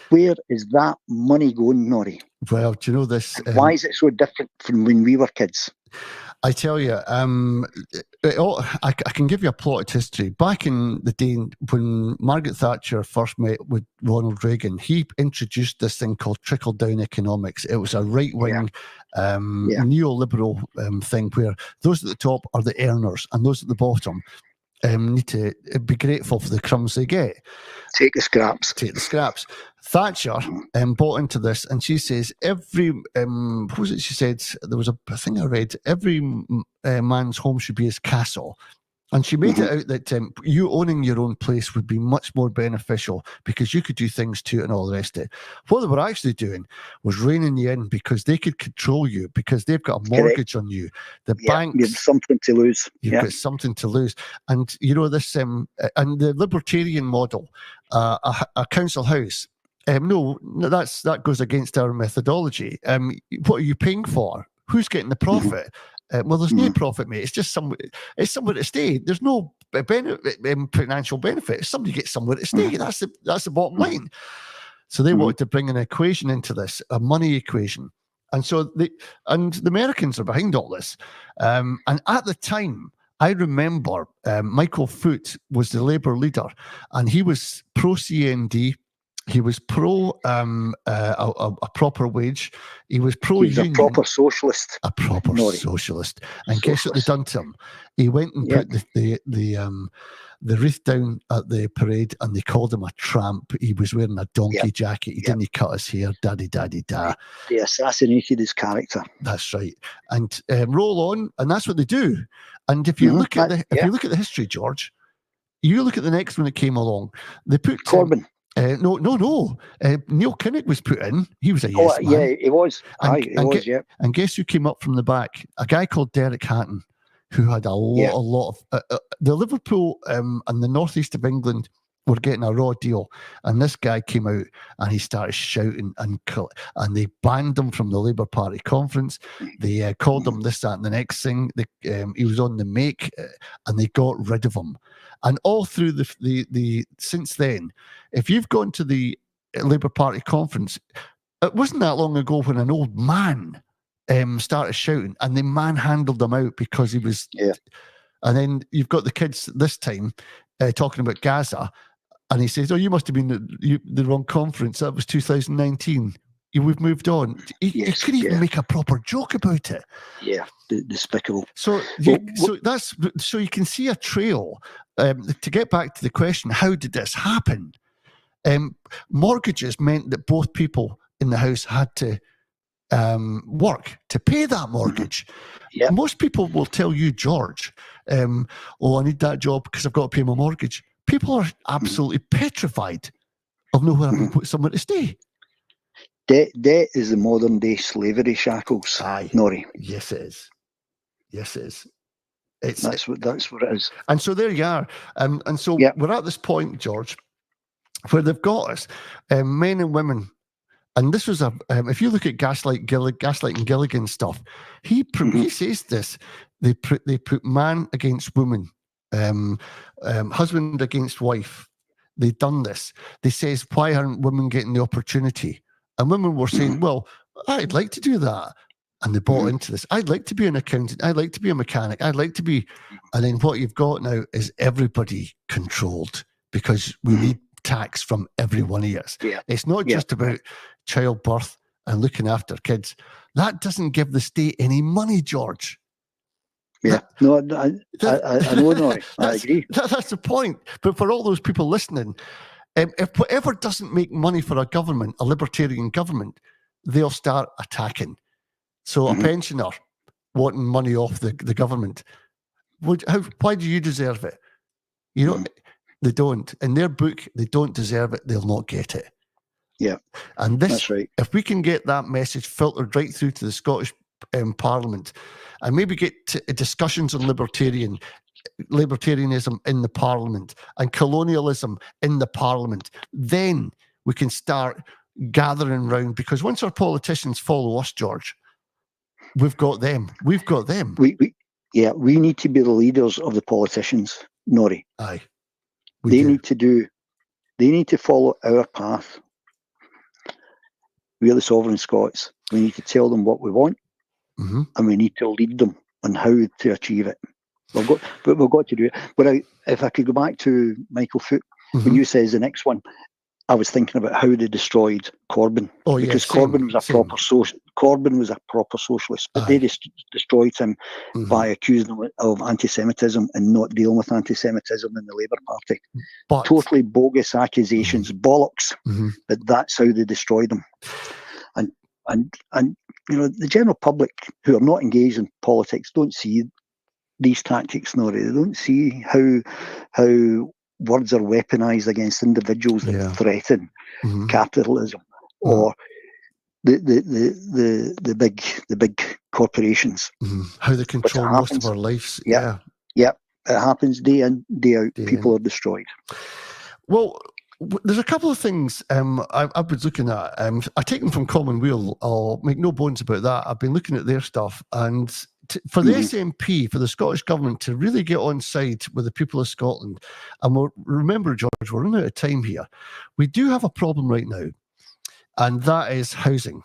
Where is that money going, Norrie? Well, do you know this? Why is it so different from when we were kids? I tell you, I can give you a plotted history. Back in the day when Margaret Thatcher first met with Ronald Reagan, he introduced this thing called trickle-down economics. It was a right-wing neoliberal thing where those at the top are the earners and those at the bottom need to be grateful for the crumbs they get. Take the scraps. Thatcher bought into this, and she says what was it she said? There was a thing I read, every man's home should be his castle. And she made it out that you owning your own place would be much more beneficial because you could do things to it and all the rest of it. What they were actually doing was reining you in because they could control you because they've got a mortgage on you. The banks... You've something to lose. You've got something to lose. And, you know, this... and the libertarian model, a council house... no, that goes against our methodology. What are you paying for? Who's getting the profit? Well, there's no profit, mate. It's just somewhere to stay. There's no financial benefit. Somebody gets somewhere to stay. That's the bottom line. So they wanted to bring an equation into this, a money equation. And so the Americans are behind all this. And at the time, I remember Michael Foot was the Labour leader, and he was pro-CND. He was pro a proper wage. He was pro-union. He was a proper socialist. A proper socialist. And guess what they done to him? He went and put the wreath down at the parade, and they called him a tramp. He was wearing a donkey jacket. He didn't cut his hair. Daddy-da. They assassinated his character. That's right. And roll on, and that's what they do. And if you look at the history, George, you look at the next one that came along. They put Corbyn. No. Neil Kinnock was put in. He was a yes man. Yeah, he was. And guess who came up from the back? A guy called Derek Hatton, who had a lot of... the Liverpool and the northeast of England were getting a raw deal. And this guy came out and he started shouting and they banned him from the Labour Party conference. They called him this, that, and the next thing. He was on the make and they got rid of him. And all through the since then, if you've gone to the Labour Party conference, it wasn't that long ago when an old man started shouting and they manhandled him out because he was... And then you've got the kids this time talking about Gaza, and he says, "Oh, you must have been the wrong conference. That was 2019. We've moved on." He couldn't even make a proper joke about it. Yeah, despicable. So you can see a trail. To get back to the question, how did this happen? Mortgages meant that both people in the house had to work to pay that mortgage. Most people will tell you, George, I need that job because I've got to pay my mortgage. People are absolutely petrified of nowhere to put somewhere to stay. Debt is the modern day slavery shackles. Aye, Norrie. Yes, it is. That's what it is. And so there you are. And so we're at this point, George, where they've got us, men and women. And this was if you look at Gaslight and Gilligan stuff, he says this. They put man against woman, husband against wife. They've done this. They says, why aren't women getting the opportunity? And women were saying, well, I'd like to do that, and they bought into this. I'd like to be an accountant. I'd like to be a mechanic. I'd like to be, and then what you've got now is everybody controlled because we need tax from every one of us. Yeah. It's not just about childbirth and looking after kids. That doesn't give the state any money, George. Yeah, no, I know, Norrie. I agree. That's the point. But for all those people listening, if whatever doesn't make money for a government, a libertarian government, they'll start attacking. So a pensioner wanting money off the government, why do you deserve it? You know, they don't. In their book, they don't deserve it. They'll not get it. Yeah, and this, that's right. If we can get that message filtered right through to the Scottish Parliament, and maybe get discussions on libertarianism in the Parliament and colonialism in the Parliament, then we can start gathering round. Because once our politicians follow us, George, we've got them. We've got them. We need to be the leaders of the politicians, Norrie. Aye, they need to follow our path. We're the Sovereign Scots. We need to tell them what we want, and we need to lead them on how to achieve it. We've got to do it. But if I could go back to Michael Foot, when you says the next one, I was thinking about how they destroyed Corbyn. Because Corbyn was a proper socialist, but they destroyed him by accusing him of anti-Semitism and not dealing with anti-Semitism in the Labour Party. But totally bogus accusations, bollocks. But that's how they destroyed him. And you know, the general public who are not engaged in politics don't see these tactics, Norrie. They don't see how words are weaponized against individuals that threaten capitalism or the big corporations. How they control most of our lives. Yeah, it happens day in, day out. People are destroyed. Well, there's a couple of things I was looking at. I take them from Commonweal. I'll make no bones about that. I've been looking at their stuff, and for the SNP, for the Scottish Government to really get on side with the people of Scotland, and remember, George, we're running out of time here. We do have a problem right now, and that is housing.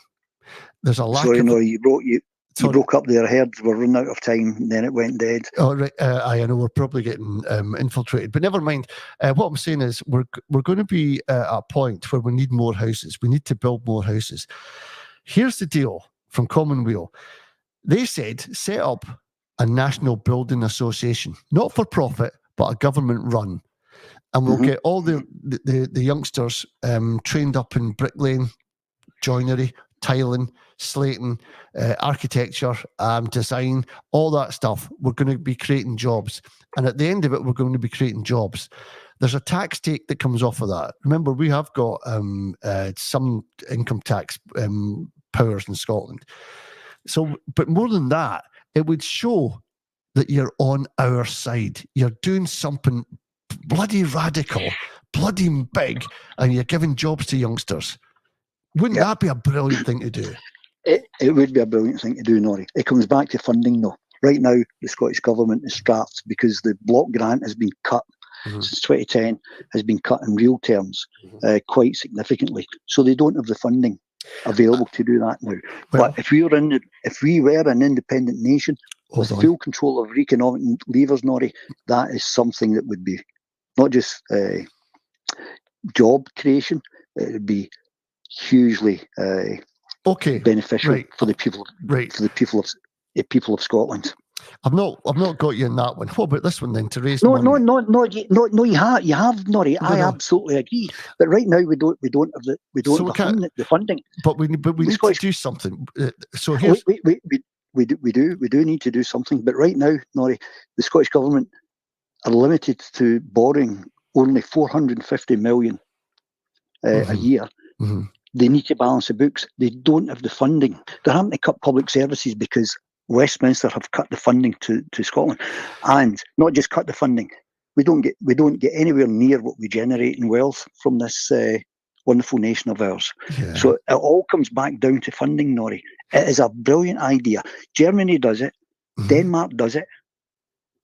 There's a lack of... Sorry, Norrie, you broke up there. I heard we're running out of time, and then it went dead. Oh, right. I know we're probably getting infiltrated, but never mind. What I'm saying is we're going to be at a point where we need more houses. We need to build more houses. Here's the deal from Commonweal. They said set up a national building association, not for profit, but a government run, and we'll get all the youngsters trained up in bricklaying, joinery, tiling, slating, architecture, design, all that stuff. We're going to be creating jobs. And at the end of it, we're going to be creating jobs. There's a tax take that comes off of that. Remember, we have got some income tax powers in Scotland. So, but more than that, it would show that you're on our side. You're doing something bloody radical, bloody big, and you're giving jobs to youngsters. Wouldn't that be a brilliant thing to do? It would be a brilliant thing to do, Norrie. It comes back to funding, though. Right now, the Scottish Government is strapped because the block grant has been cut since 2010, has been cut in real terms quite significantly. So they don't have the funding available to do that now. Well, but if we were an independent nation with full control of economic levers, Norrie, that is something that would be not just job creation, it would be hugely beneficial for the people, for the people of Scotland. I've not got you in that one. What about this one then? To raise money? No. You have, Norrie. I absolutely agree. But right now we don't have the funding. But we need to do something. So here's we do need to do something. But right now, Norrie, the Scottish Government are limited to borrowing only 450 million a year. They need to balance the books. They don't have the funding. They're having to cut public services because Westminster have cut the funding to Scotland, and not just cut the funding. We don't get anywhere near what we generate in wealth from this wonderful nation of ours. Yeah. So it all comes back down to funding, Norrie. It is a brilliant idea. Germany does it. Denmark does it.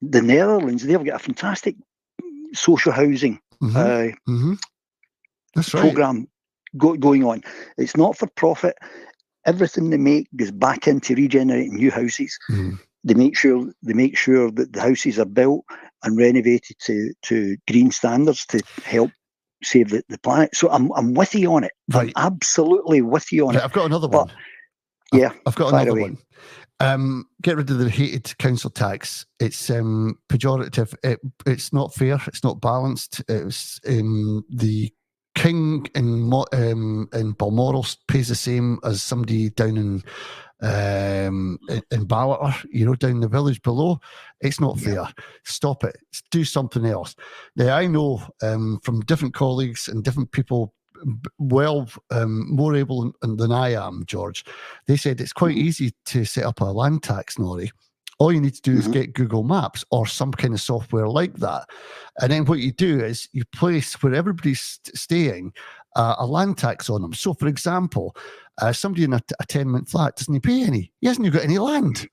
The Netherlands, they've got a fantastic social housing That's right. program going on. It's not for profit. everything they make goes back into regenerating new houses. They make sure that the houses are built and renovated to green standards to help save the planet. So I'm with you on it. Right. I'm absolutely with you on it. I've got another But, one. Yeah, I've got fire another away. one. Get rid of the hated council tax. It's pejorative. It's not fair. It's not balanced. It's the king in Balmoral pays the same as somebody down in Ballater, down the village below. It's not fair. Stop it. Do something else. Now, I know from different colleagues and different people more able than I am, George. They said it's quite easy to set up a land tax, Norrie. All you need to do is get Google Maps or some kind of software like that. And then what you do is you place where everybody's staying a land tax on them. So, for example, somebody in a tenement flat doesn't pay any. He hasn't got any land.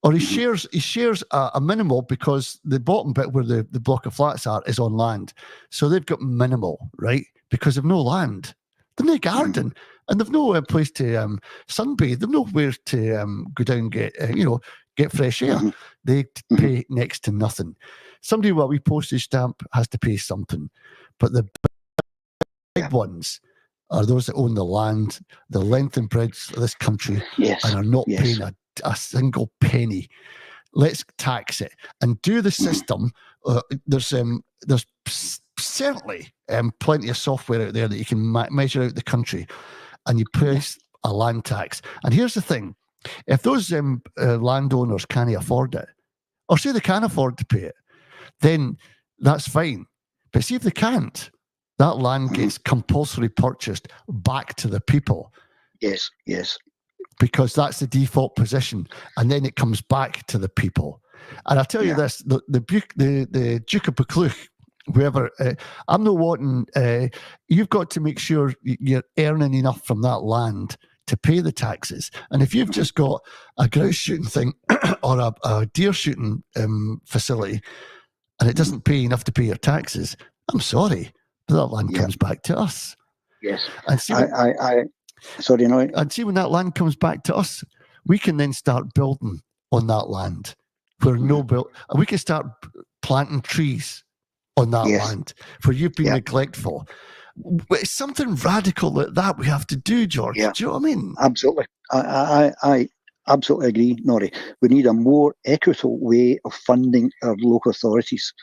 Or he shares a minimal because the bottom bit where the block of flats are is on land. So they've got minimal, right? Because they've no land. They've no garden. And they've no place to sunbathe. They've nowhere to go down and get fresh air. They pay next to nothing. Somebody with a wee postage stamp has to pay something. But the big ones are those that own the land, the length and breadth of this country, and are not paying a single penny. Let's tax it and do the system. There's certainly plenty of software out there that you can measure out the country, and you place a land tax. And here's the thing: if those landowners can't afford it, or say they can afford to pay it, then that's fine. But see if they can't, that land gets compulsory purchased back to the people. Yes. Because that's the default position, and then it comes back to the people. And I'll tell you this: the Duke of Buccleuch, whoever, I'm not wanting. You've got to make sure you're earning enough from that land to pay the taxes. And if you've just got a grouse shooting thing or a deer shooting facility, and it doesn't pay enough to pay your taxes, I'm sorry, but that land comes back to us. Yes, and see. Sorry, no. And see, when that land comes back to us, we can then start building on that land where and we can start planting trees on that land where you've been neglectful. It's something radical like that we have to do, George. Yeah. Do you know what I mean? Absolutely. I absolutely agree, Norrie. We need a more equitable way of funding our local authorities.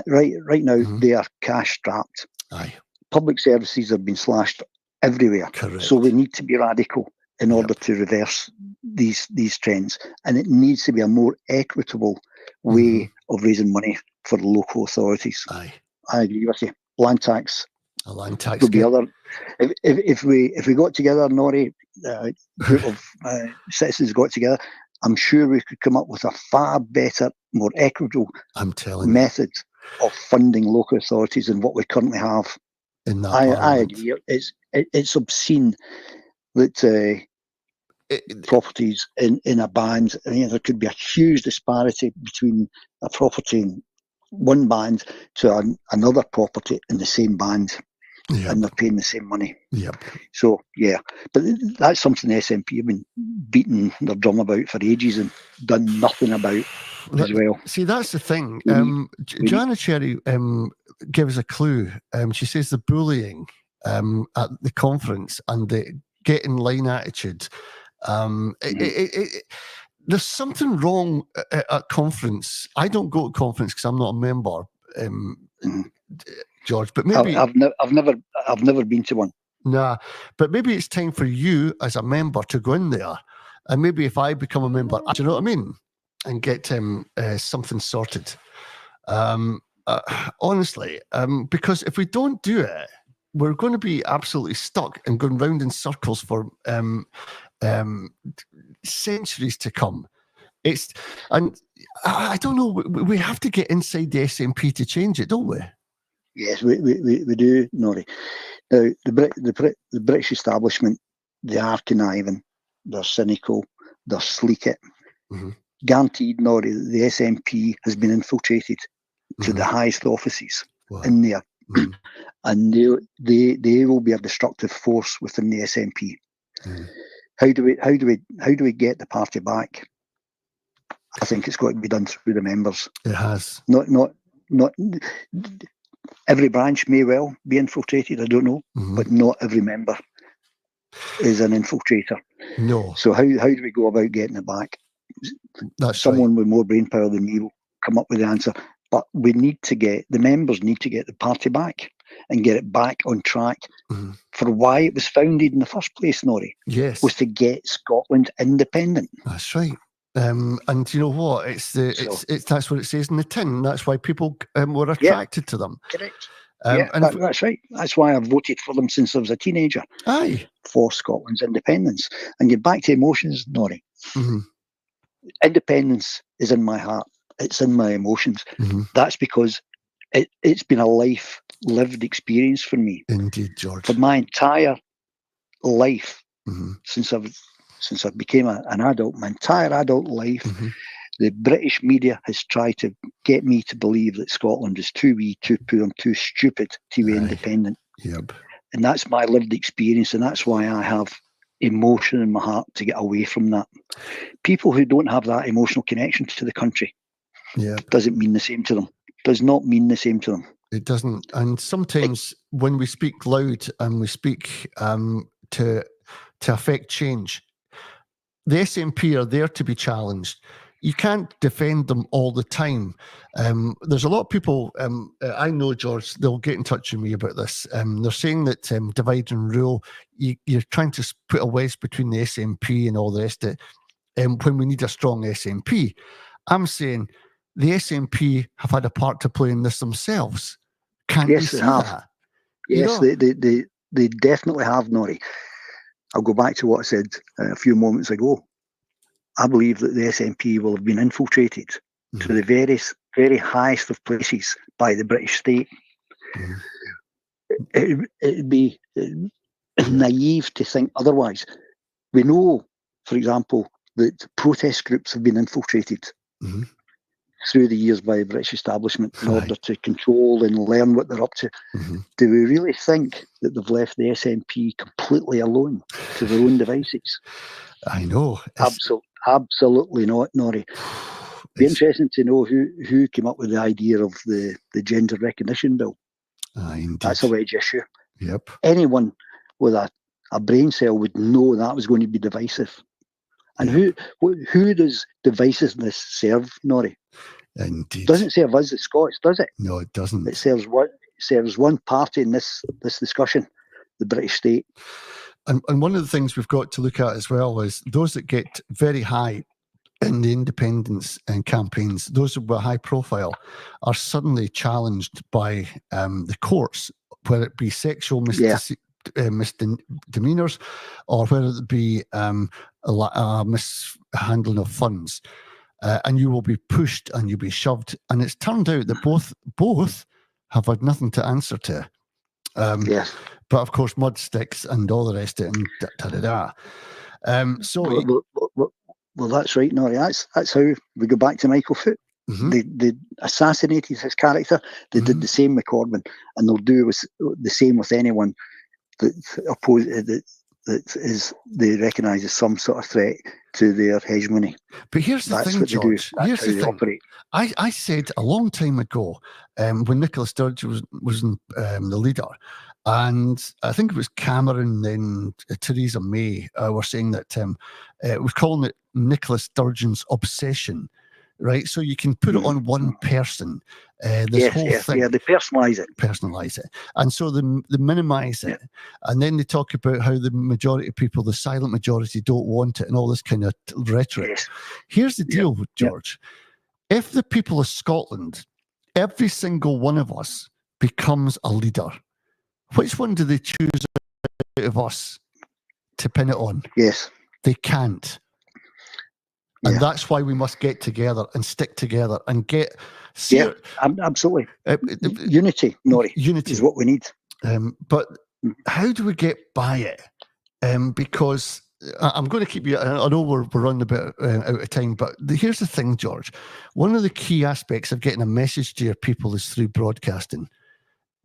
Right now, they are cash strapped. Aye. Public services have been slashed everywhere. Correct. So we need to be radical in order to reverse these trends. And it needs to be a more equitable way of raising money for the local authorities. Aye. I agree with you. Land tax. A land tax. Will be other. If we got together, Norrie, a group of citizens got together, I'm sure we could come up with a far better, more equitable method of funding local authorities than what we currently have. In that I agree. It's obscene that properties in a band. I mean, there could be a huge disparity between a property in one band to another property in the same band, and they're paying the same money. Yep. So but that's something the SNP have been beating their drum about for ages and done nothing about as well. See, that's the thing. Joanna Cherry gave us a clue. She says the bullying at the conference and the get in line attitude. There's something wrong at conference. I don't go to conference because I'm not a member, George. But maybe I've never been to one. Nah, but maybe it's time for you as a member to go in there, and maybe if I become a member, do you know what I mean, and get something sorted. Honestly, because if we don't do it, we're going to be absolutely stuck and going round in circles for centuries to come. And I don't know. We have to get inside the SNP to change it, don't we? Yes, we do, Norrie. Now, the British establishment, they are conniving, they're cynical, they're sleek it. Guaranteed, Norrie, the SNP has been infiltrated to the highest offices in there. And they will be a destructive force within the SNP. How do we get the party back? I think it's got to be done through the members. It has. Not every branch may well be infiltrated, I don't know, but not every member is an infiltrator. No. So how do we go about getting it back? That's someone right. with more brain power than me will come up with the answer. But the members need to get the party back and get it back on track for why it was founded in the first place, Norrie. Yes. Was to get Scotland independent. That's right. And you know what? It's that's what it says in the tin. That's why people were attracted to them. Correct. That's right. That's why I've voted for them since I was a teenager. Aye. For Scotland's independence. And get back to emotions, Norrie. Independence is in my heart. It's in my emotions. That's because it's been a lived experience for me. Indeed, George. For my entire life, since I became an adult, my entire adult life, the British media has tried to get me to believe that Scotland is too wee, too poor, and too stupid to be independent. Yep. And that's my lived experience, and that's why I have emotion in my heart to get away from that. People who don't have that emotional connection to the country, doesn't mean the same to them. Does not mean the same to them. It doesn't. And sometimes when we speak loud and we speak to affect change, the SNP are there to be challenged. You can't defend them all the time. There's a lot of people, I know, George, they'll get in touch with me about this. They're saying that divide and rule, you're trying to put a wedge between the SNP and all the rest of it when we need a strong SNP. I'm saying the SNP have had a part to play in this themselves. Can't you see that? Yes, they definitely have, Norrie. I'll go back to what I said a few moments ago. I believe that the SNP will have been infiltrated to the very highest of places by the British state. It'd be naive to think otherwise. We know, for example, that protest groups have been infiltrated through the years by the British establishment in order to control and learn what they're up to. Do we really think that they've left the SNP completely alone to their own devices? I know. Absolutely not, Norrie. Be interesting to know who came up with the idea of the gender recognition bill. That's a wedge issue. Yep. Anyone with a brain cell would know that was going to be divisive. And who does divisiveness serve, Norrie? Indeed. Doesn't serve us, the Scots, does it? No, it doesn't. It serves one party in this discussion, the British state. And one of the things we've got to look at as well is those that get very high in the independence and campaigns, those who were high profile, are suddenly challenged by the courts, whether it be sexual misdemeanors or whether it be mishandling of funds. And you will be pushed and you'll be shoved. And it's turned out that both have had nothing to answer to. Yes. But of course, mud sticks and all the rest of it, and well, that's right, Norrie. That's how we go back to Michael Foot. They assassinated his character. They did the same with Corbyn, and they'll do the same with anyone that they recognise as some sort of threat to their hegemony. But here's the thing, George. Here's the thing. Operate. I said a long time ago, when Nicola Sturgeon was the leader, and I think it was Cameron, then Theresa May, were saying that it was calling it Nicola Sturgeon's obsession, right? So you can put it on one person, this whole thing. Yeah, they personalise it. And so they minimise it. And then they talk about how the majority of people, the silent majority, don't want it and all this kind of rhetoric. Yes. Here's the deal, George. If the people of Scotland, every single one of us, becomes a leader, which one do they choose out of us to pin it on? Yes. They can't. And that's why we must get together and stick together and get... absolutely. Unity, Norrie, is what we need. But how do we get by it? Because I'm going to keep you... I know we're running a bit out of time, but here's the thing, George. One of the key aspects of getting a message to your people is through broadcasting.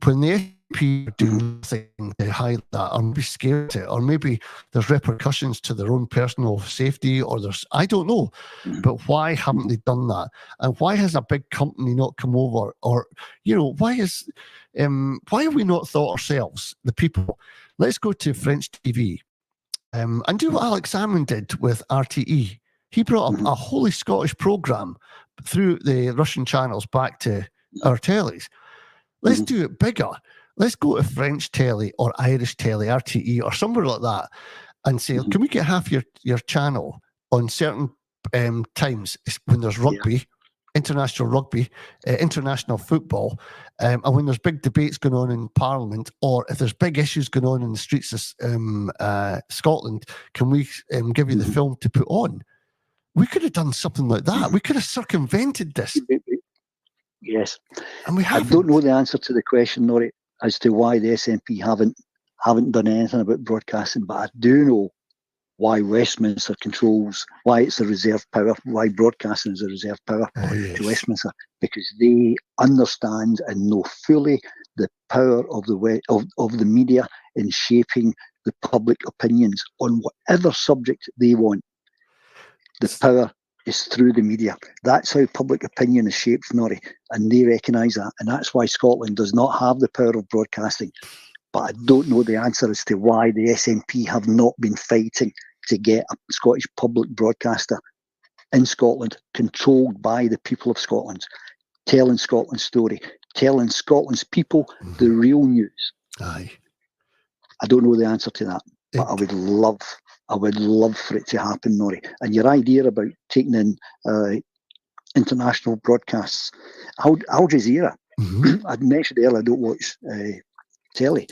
When the SNP do nothing to hide that, or maybe scared it, or maybe there's repercussions to their own personal safety, or I don't know. But why haven't they done that? And why has a big company not come over? Or, why have we not thought ourselves, the people, let's go to French TV and do what Alex Salmond did with RTE. He brought up a wholly Scottish programme through the Russian channels back to our tellies. Let's do it bigger. Let's go to French telly or Irish telly, RTE, or somewhere like that, and say, can we get half your channel on certain times when there's rugby, international rugby, international football, and when there's big debates going on in Parliament, or if there's big issues going on in the streets of Scotland, can we give you the film to put on? We could have done something like that. We could have circumvented this. Yes. And we haven't. I don't know the answer to the question, Norrie, as to why the SNP haven't done anything about broadcasting, but I do know why Westminster controls, why it's a reserve power, why broadcasting is a reserve power to Westminster, because they understand and know fully the power of the media in shaping the public opinions on whatever subject they want. The power is through the media. That's how public opinion is shaped, Norrie, and they recognise that. And that's why Scotland does not have the power of broadcasting. But I don't know the answer as to why the SNP have not been fighting to get a Scottish public broadcaster in Scotland, controlled by the people of Scotland, telling Scotland's story, telling Scotland's people the real news. Aye. I don't know the answer to that, but I would love for it to happen, Norrie. And your idea about taking in international broadcasts, Al Jazeera, I'd mentioned earlier I don't watch telly,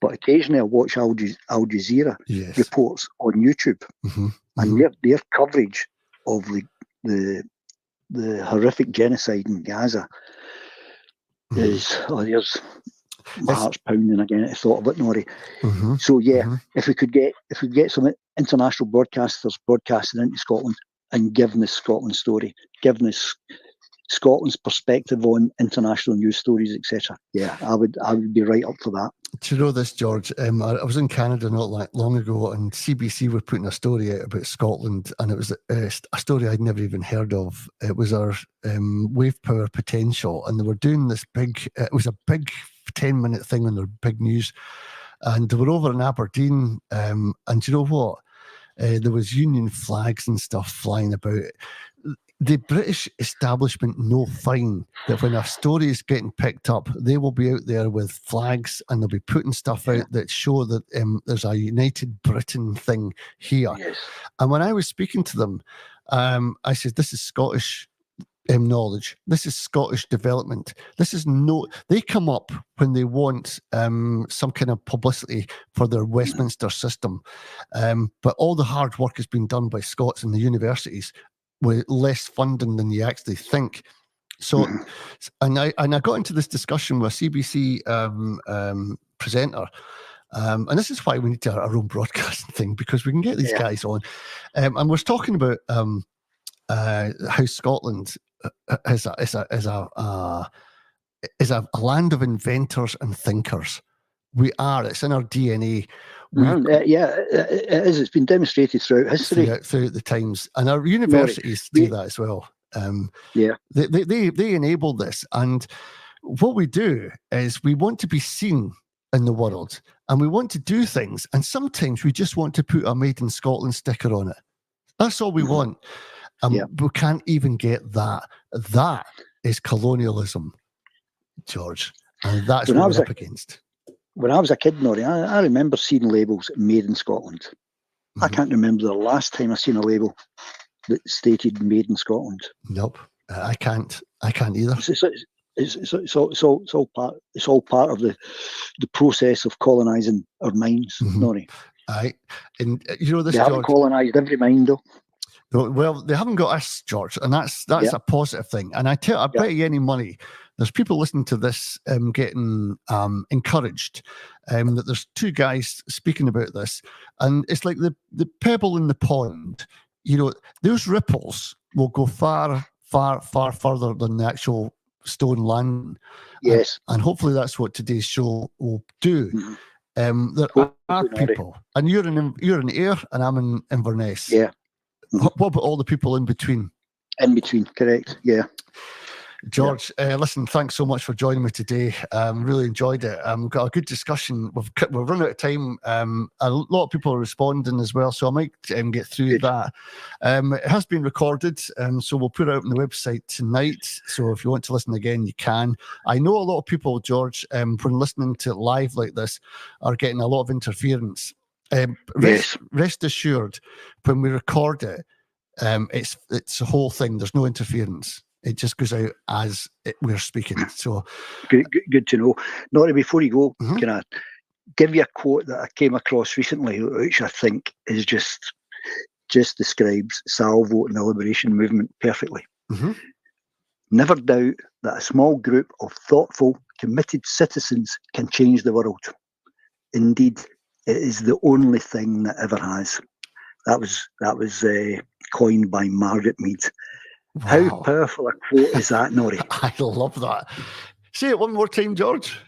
but occasionally I watch Al Jazeera reports on YouTube, and their coverage of the horrific genocide in Gaza is, there's my heart's pounding again at the thought of it, Norrie. So if we could get some international broadcasters broadcasting into Scotland and giving us Scotland's story, giving us Scotland's perspective on international news stories, etc. Yeah, I would be right up for that. Do you know this, George? I was in Canada not long ago, and CBC were putting a story out about Scotland, and it was a story I'd never even heard of. It was our wave power potential, and they were doing this big. It was a big 10-minute thing on their big news, and they were over in Aberdeen. And do you know what? There was Union flags and stuff flying about. The British establishment know fine that when a story is getting picked up, they will be out there with flags and they'll be putting stuff out that show that there's a United Britain thing here. Yes. And when I was speaking to them, I said, this is Scottish knowledge. This is Scottish development. This is they come up when they want some kind of publicity for their Westminster system. But all the hard work has been done by Scots in the universities with less funding than you actually think. So, and I got into this discussion with a CBC presenter, and this is why we need to have our own broadcasting thing, because we can get these guys on. And we're talking about how Scotland is a land of inventors and thinkers. We are. It's in our DNA. It is. It's been demonstrated throughout history, throughout the times, and our universities do that as well. They enable this, and what we do is we want to be seen in the world, and we want to do things, and sometimes we just want to put a Made in Scotland sticker on it. That's all we want, and we can't even get that. That is colonialism, George, and that's what we're up against. When I was a kid, Norrie, I remember seeing labels Made in Scotland. I can't remember the last time I seen a label that stated Made in Scotland. Nope, I can't either. It's all part of the process of colonising our minds, Norrie. Aye, and you know this. They haven't colonised every mind, though. Well, they haven't got us, George, and that's a positive thing. And I bet you any money, there's people listening to this getting encouraged that there's two guys speaking about this, and it's like the pebble in the pond. You know, those ripples will go far further than the actual stone land. Yes. And hopefully that's what today's show will do. There Hopefully, are Norrie. people, and you're in Ayr and I'm in Inverness. Yeah. What about all the people in between? In between, correct. Yeah. George, listen, thanks so much for joining me today. Really enjoyed it. We've got a good discussion. We've run out of time. A lot of people are responding as well, so I might get through that. It has been recorded, so we'll put it out on the website tonight. So if you want to listen again, you can. I know a lot of people, George, when listening to it live like this, are getting a lot of interference. Rest assured, when we record it, it's a whole thing. There's no interference. It just goes out as we're speaking. So good to know. Norrie, before you go, can I give you a quote that I came across recently, which I think is just describes Salvo and the liberation movement perfectly. Never doubt that a small group of thoughtful, committed citizens can change the world. Indeed, it is the only thing that ever has. That was coined by Margaret Mead. Wow. How powerful a quote is that, Norrie? I love that. Say it one more time, George.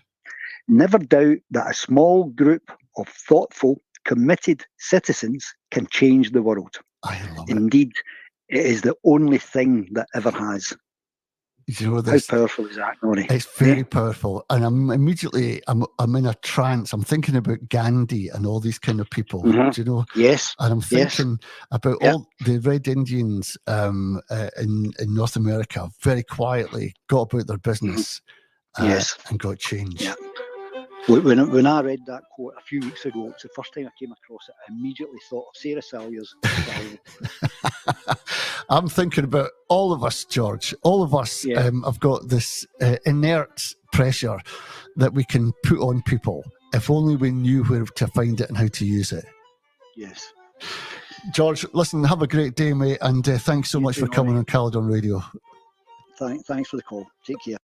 Never doubt that a small group of thoughtful, committed citizens can change the world. I love Indeed, it is the only thing that ever has. You know, how powerful is that, Norrie? It's very powerful, and I'm in a trance. I'm thinking about Gandhi and all these kind of people. Do you know? Yes. And I'm thinking about all the Red Indians in North America. Very quietly got about their business, and got change. Yeah. When I read that quote a few weeks ago, it's the first time I came across it. I immediately thought of Sarah Salyer's. I'm thinking about all of us, George. All of us have got this inert pressure that we can put on people if only we knew where to find it and how to use it. Yes. George, listen, have a great day, mate, and thanks so much for coming on Caledon Radio. Thanks for the call. Take care.